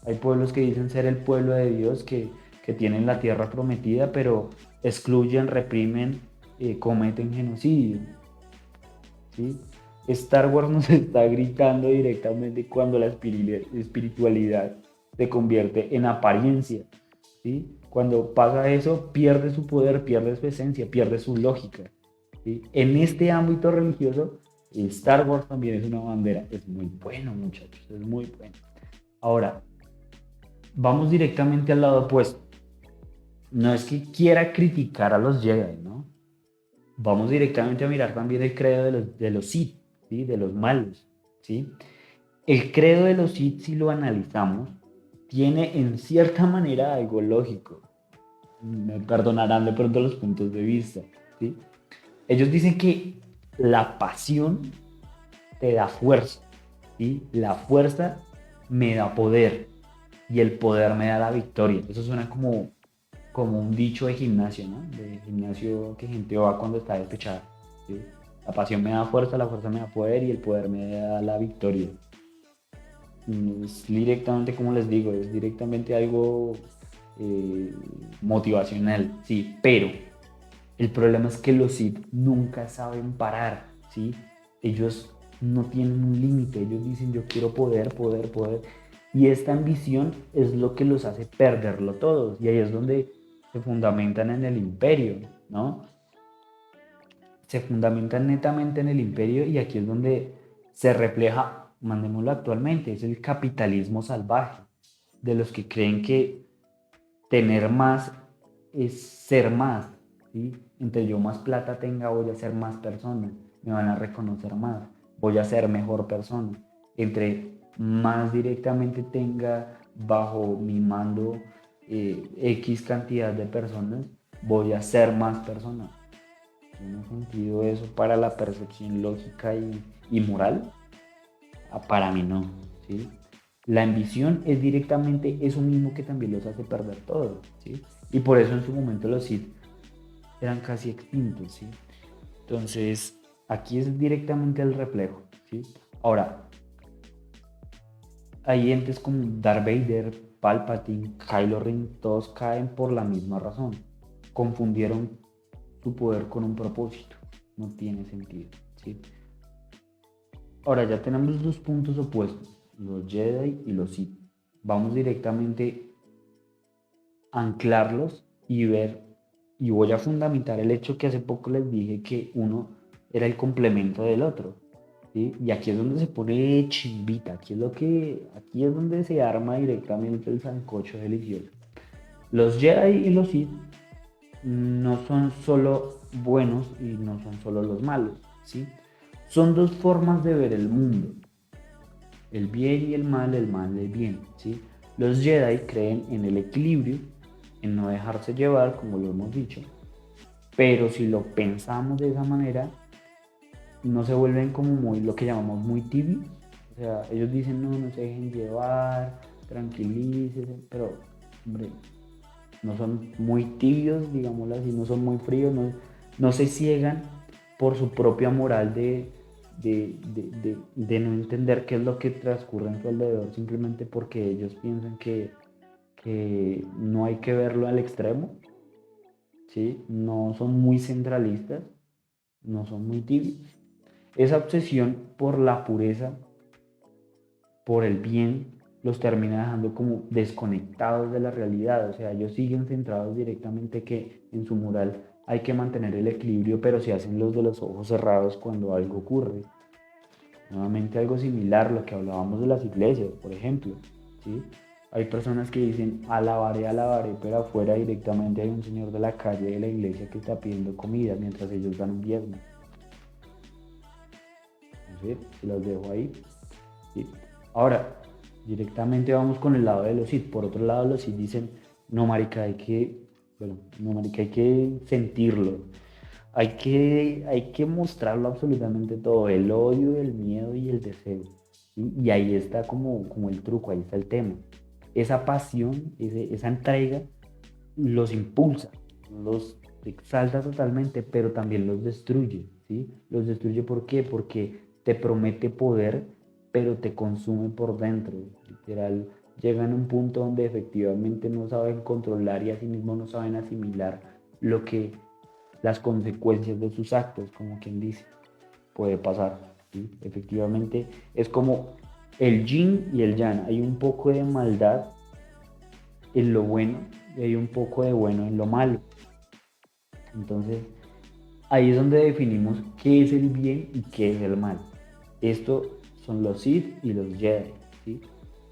Hay pueblos que dicen ser el pueblo de Dios, que tienen la tierra prometida, pero excluyen, reprimen, cometen genocidio, ¿sí? Star Wars nos está gritando directamente cuando la espiritualidad se convierte en apariencia, ¿sí? Cuando pasa eso, pierde su poder, pierde su esencia, pierde su lógica, ¿sí? En este ámbito religioso, Star Wars también es una bandera. Es muy bueno, muchachos, es muy bueno. Ahora, vamos directamente al lado opuesto. No es que quiera criticar a los Jedi, ¿no? Vamos directamente a mirar también el credo de los Sith, ¿sí? De los malos, ¿sí? El credo de los Sith, si lo analizamos, tiene en cierta manera algo lógico. Me perdonarán de pronto los puntos de vista, ¿sí? Ellos dicen que la pasión te da fuerza, ¿sí? La fuerza me da poder y el poder me da la victoria. Eso suena como un dicho de gimnasio, ¿no? De gimnasio que gente va cuando está despechada, ¿sí? La pasión me da fuerza, la fuerza me da poder y el poder me da la victoria. Es directamente, como les digo, es directamente algo eh, motivacional, sí, pero el problema es que los Sith nunca saben parar, ¿sí? Ellos no tienen un límite, ellos dicen yo quiero poder, poder, poder. Y esta ambición es lo que los hace perderlo todos. Y ahí es donde se fundamentan en el imperio, ¿no? Se fundamentan netamente en el imperio y aquí es donde se refleja, mandémoslo actualmente, es el capitalismo salvaje, de los que creen que tener más es ser más, ¿sí? Entre yo más plata tenga, voy a ser más persona, me van a reconocer más, voy a ser mejor persona. Entre más directamente tenga bajo mi mando X cantidad de personas, voy a ser más persona. ¿Tiene sentido eso para la percepción lógica y moral? Para mí no, ¿sí? La ambición es directamente eso mismo que también los hace perder todo, ¿sí? Y por eso en su momento los Sith eran casi extintos, ¿sí? Entonces, aquí es directamente el reflejo, ¿sí? Ahora, hay entes como Darth Vader, Palpatine, Kylo Ren, todos caen por la misma razón. Confundieron su poder con un propósito. No tiene sentido, ¿sí? Ahora ya tenemos dos puntos opuestos, los Jedi y los Sith. Vamos directamente a anclarlos y ver, y voy a fundamentar el hecho que hace poco les dije que uno era el complemento del otro, ¿sí? Y aquí es donde se pone chimbita, aquí es donde se arma directamente el sancocho delicioso. Los Jedi y los Sith no son solo buenos y no son solo los malos, ¿sí? Son dos formas de ver el mundo, el bien y el mal y el bien, ¿sí? Los Jedi creen en el equilibrio, en no dejarse llevar, como lo hemos dicho, pero si lo pensamos de esa manera, no se vuelven como muy, lo que llamamos muy tibios. O sea, ellos dicen, no, no se dejen llevar, tranquilícense, pero, hombre, no son muy tibios, digámoslo así, no son muy fríos, no se ciegan por su propia moral de no entender qué es lo que transcurre en su alrededor, simplemente porque ellos piensan que no hay que verlo al extremo, ¿sí? No son muy centralistas, no son muy tibios. Esa obsesión por la pureza, por el bien, los termina dejando como desconectados de la realidad. O sea, ellos siguen centrados directamente que en su moral hay que mantener el equilibrio, pero se hacen los de los ojos cerrados cuando algo ocurre. Nuevamente algo similar, lo que hablábamos de las iglesias, por ejemplo, ¿sí? Hay personas que dicen alabaré, pero afuera directamente hay un señor de la calle de la iglesia que está pidiendo comida mientras ellos dan un diezmo. No sé, se los dejo ahí. ¿Sí? Ahora, directamente vamos con el lado de los Sith. Por otro lado, los Sith dicen, no, marica, no, marica, hay que sentirlo. Hay que mostrarlo absolutamente todo, el odio, el miedo y el deseo. ¿Sí? Y ahí está como el truco, ahí está el tema. Esa pasión, esa entrega, los impulsa, los exalta totalmente, pero también los destruye. ¿sí? Los destruye ¿por qué? Porque te promete poder, pero te consume por dentro. Literal, llegan a un punto donde efectivamente no saben controlar y asimismo no saben asimilar lo que las consecuencias de sus actos, como quien dice, puede pasar. ¿Sí? Efectivamente, es como el yin y el yang. Hay un poco de maldad en lo bueno y hay un poco de bueno en lo malo. Entonces, ahí es donde definimos qué es el bien y qué es el mal. Esto son los Sith y los Jedi, ¿sí?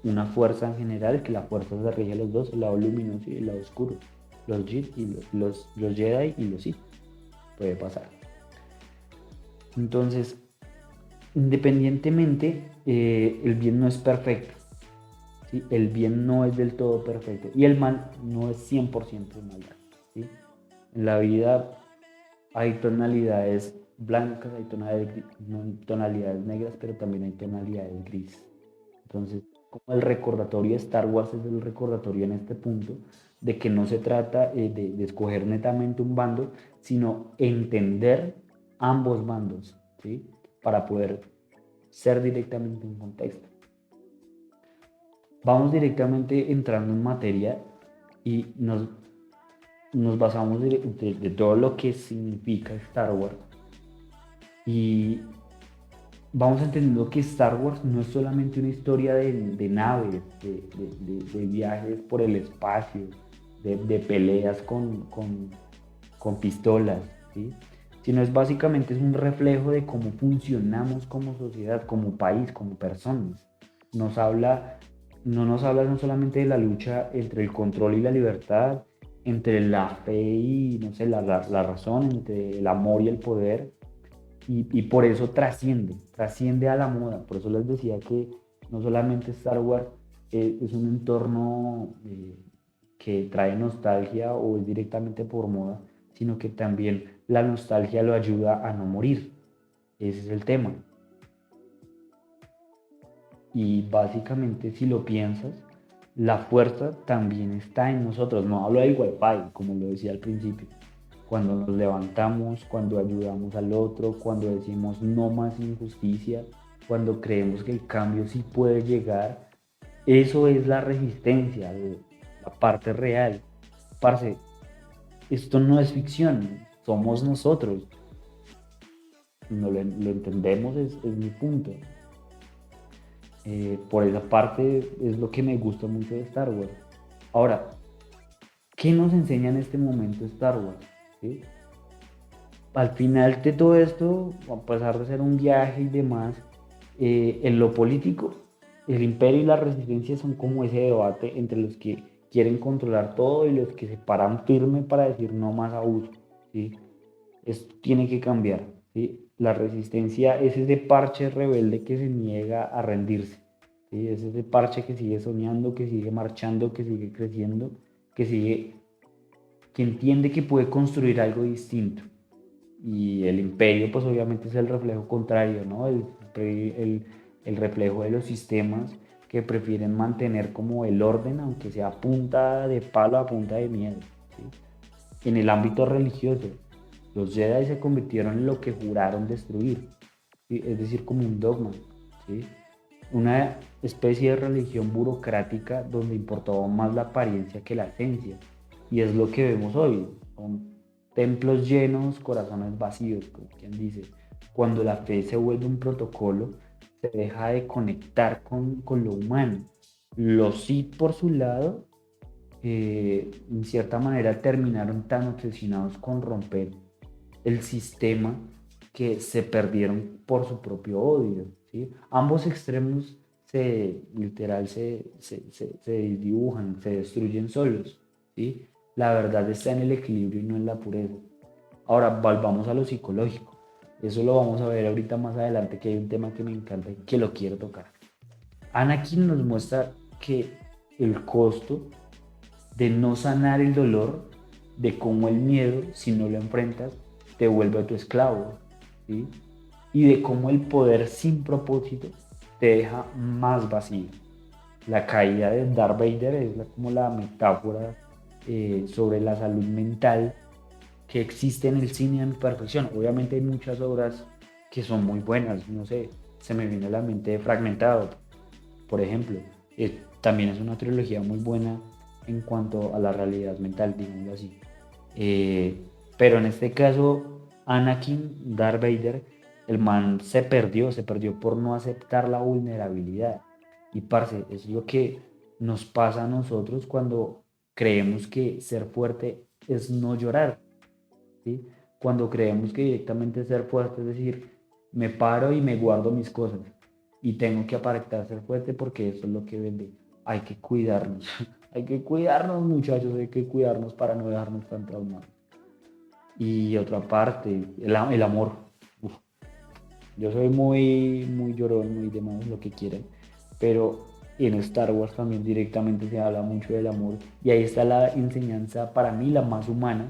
Una fuerza en general, que la fuerza se rige a los dos, el lado luminoso y el lado oscuro. Los Sith y los Jedi y los Sith. Puede pasar. Entonces, independientemente, el bien no es perfecto. ¿Sí? El bien no es del todo perfecto. Y el mal no es 100% de maldad. ¿Sí? En la vida hay tonalidades blancas, hay tonalidades negras, pero también hay tonalidades grises. Entonces, como el recordatorio de Star Wars es el recordatorio en este punto, de que no se trata de escoger netamente un bando, sino entender ambos bandos, ¿sí? Para poder ser directamente un contexto. Vamos directamente entrando en materia y nos basamos de todo lo que significa Star Wars y vamos entendiendo que Star Wars no es solamente una historia de naves, de viajes por el espacio, de peleas con pistolas, ¿sí? Sino es básicamente es un reflejo de cómo funcionamos como sociedad, como país, como personas. Nos habla, no nos habla no solamente de la lucha entre el control y la libertad, entre la fe y, no sé, la razón, entre el amor y el poder, y por eso trasciende a la moda. Por eso les decía que no solamente Star Wars es un entorno que trae nostalgia o es directamente por moda, sino que también la nostalgia lo ayuda a no morir. Ese es el tema. Y básicamente, si lo piensas, la fuerza también está en nosotros. No hablo del wifi, como lo decía al principio. Cuando nos levantamos, cuando ayudamos al otro, cuando decimos no más injusticia, cuando creemos que el cambio sí puede llegar, eso es la resistencia, la parte real. Parce, esto no es ficción, somos nosotros. No lo entendemos, es mi punto. Por esa parte es lo que me gusta mucho de Star Wars. Ahora, ¿qué nos enseña en este momento Star Wars? ¿Sí? Al final de todo esto, a pesar de ser un viaje y demás, en lo político, el imperio y la resistencia son como ese debate entre los que quieren controlar todo y los que se paran firme para decir no más abuso, ¿sí? Esto tiene que cambiar, ¿sí? La resistencia es ese parche rebelde que se niega a rendirse, ¿sí? Es ese parche que sigue soñando, que sigue marchando, que sigue creciendo, que sigue, que entiende que puede construir algo distinto. Y el imperio, pues obviamente es el reflejo contrario, ¿no? El reflejo de los sistemas que prefieren mantener como el orden, aunque sea a punta de palo, a punta de miedo, ¿sí? En el ámbito religioso, los Jedi se convirtieron en lo que juraron destruir, ¿sí? Es decir, como un dogma, ¿sí? Una especie de religión burocrática donde importaba más la apariencia que la esencia. Y es lo que vemos hoy. Son templos llenos, corazones vacíos, como quien dice. Cuando la fe se vuelve un protocolo, se deja de conectar con lo humano. Los Sith, por su lado, en cierta manera terminaron tan obsesionados con romper el sistema que se perdieron por su propio odio, ¿sí? Ambos extremos literal se dibujan, se destruyen solos, ¿sí? La verdad está en el equilibrio y no en la pureza. Ahora, volvamos a lo psicológico. Eso lo vamos a ver ahorita más adelante, que hay un tema que me encanta y que lo quiero tocar. Anakin nos muestra que el costo de no sanar el dolor, de cómo el miedo, si no lo enfrentas, te vuelve tu esclavo, ¿sí? Y de cómo el poder sin propósito te deja más vacío. La caída de Darth Vader es como la metáfora sobre la salud mental que existe en el cine a mi perfección. Obviamente hay muchas obras que son muy buenas, no sé, se me viene a la mente Fragmentado, por ejemplo. También es una trilogía muy buena en cuanto a la realidad mental, digámoslo así. Eh, pero en este caso, Anakin, Darth Vader, el man se perdió por no aceptar la vulnerabilidad. Y parce, es lo que nos pasa a nosotros cuando creemos que ser fuerte es no llorar, ¿sí? Cuando creemos que directamente ser fuerte es decir, me paro y me guardo mis cosas y tengo que aparentar ser fuerte porque eso es lo que vende. Hay que cuidarnos, hay que cuidarnos muchachos, hay que cuidarnos para no dejarnos tan traumados. Y otra parte, el amor. Uf, yo soy muy llorón, muy demás, lo que quieran, pero en Star Wars también directamente se habla mucho del amor y ahí está la enseñanza para mí la más humana,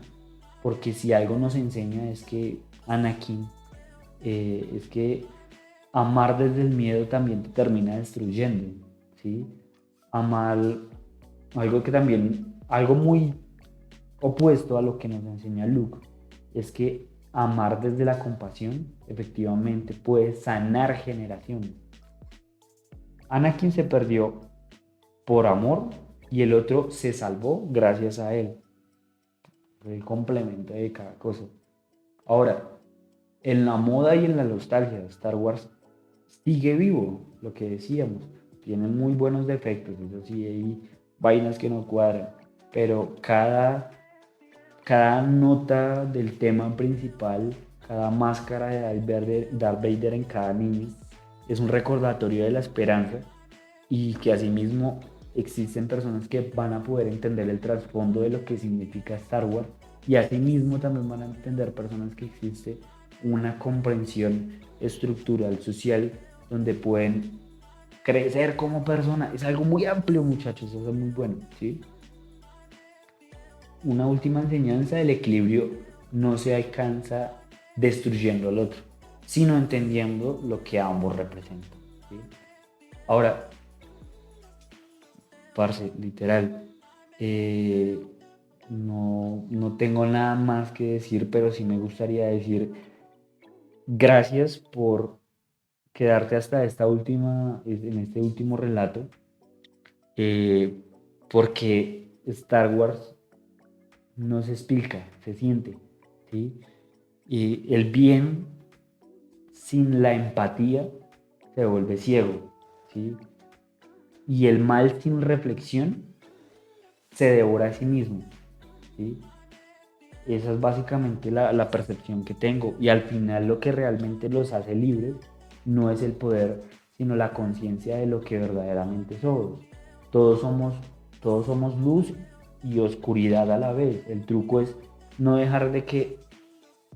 porque si algo nos enseña es que Anakin, es que amar desde el miedo también te termina destruyendo, ¿sí? Amar, algo que también, algo muy opuesto a lo que nos enseña Luke, es que amar desde la compasión efectivamente puede sanar generaciones. Anakin se perdió por amor y el otro se salvó gracias a él. El complemento de cada cosa. Ahora, en la moda y en la nostalgia, Star Wars sigue vivo, lo que decíamos. Tiene muy buenos defectos, eso sí, hay vainas que no cuadran, pero cada nota del tema principal, cada máscara de Darth Vader en cada niño, es un recordatorio de la esperanza y que asimismo existen personas que van a poder entender el trasfondo de lo que significa Star Wars y asimismo también van a entender personas que existe una comprensión estructural social donde pueden crecer como persona. Es algo muy amplio, muchachos, eso es muy bueno, ¿sí? Una última enseñanza: el equilibrio no se alcanza destruyendo al otro, sino entendiendo lo que ambos representan, ¿sí? Ahora, parce, literal, eh, no tengo nada más que decir, pero sí me gustaría decir gracias por quedarte hasta en este último relato, eh, porque Star Wars no se explica, se siente, ¿sí? Y el bien sin la empatía se vuelve ciego, ¿sí? Y el mal sin reflexión se devora a sí mismo, ¿sí? Esa es básicamente la percepción que tengo. Y al final lo que realmente los hace libres no es el poder, sino la conciencia de lo que verdaderamente somos. Todos somos, todos somos luz y oscuridad a la vez. El truco es no dejar de que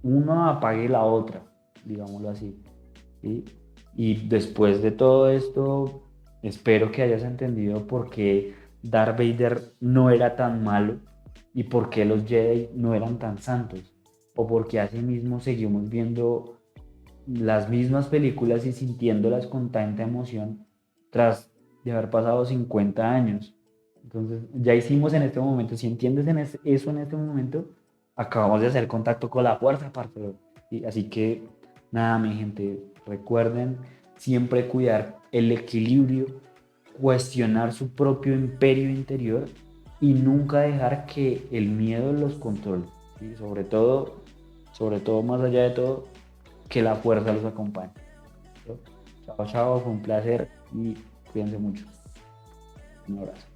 uno apague la otra, digámoslo así, ¿sí? Y después de todo esto, espero que hayas entendido por qué Darth Vader no era tan malo y por qué los Jedi no eran tan santos, o por qué asimismo seguimos viendo las mismas películas y sintiéndolas con tanta emoción tras de haber pasado 50 años. Entonces, ya hicimos en este momento, si entiendes eso en este momento, acabamos de hacer contacto con la fuerza, parce. Y así que, nada, mi gente, recuerden siempre cuidar el equilibrio, cuestionar su propio imperio interior y nunca dejar que el miedo los controle, ¿sí? Sobre todo, más allá de todo, que la fuerza los acompañe. ¿Sí? Chao, chao, fue un placer y cuídense mucho. Un abrazo.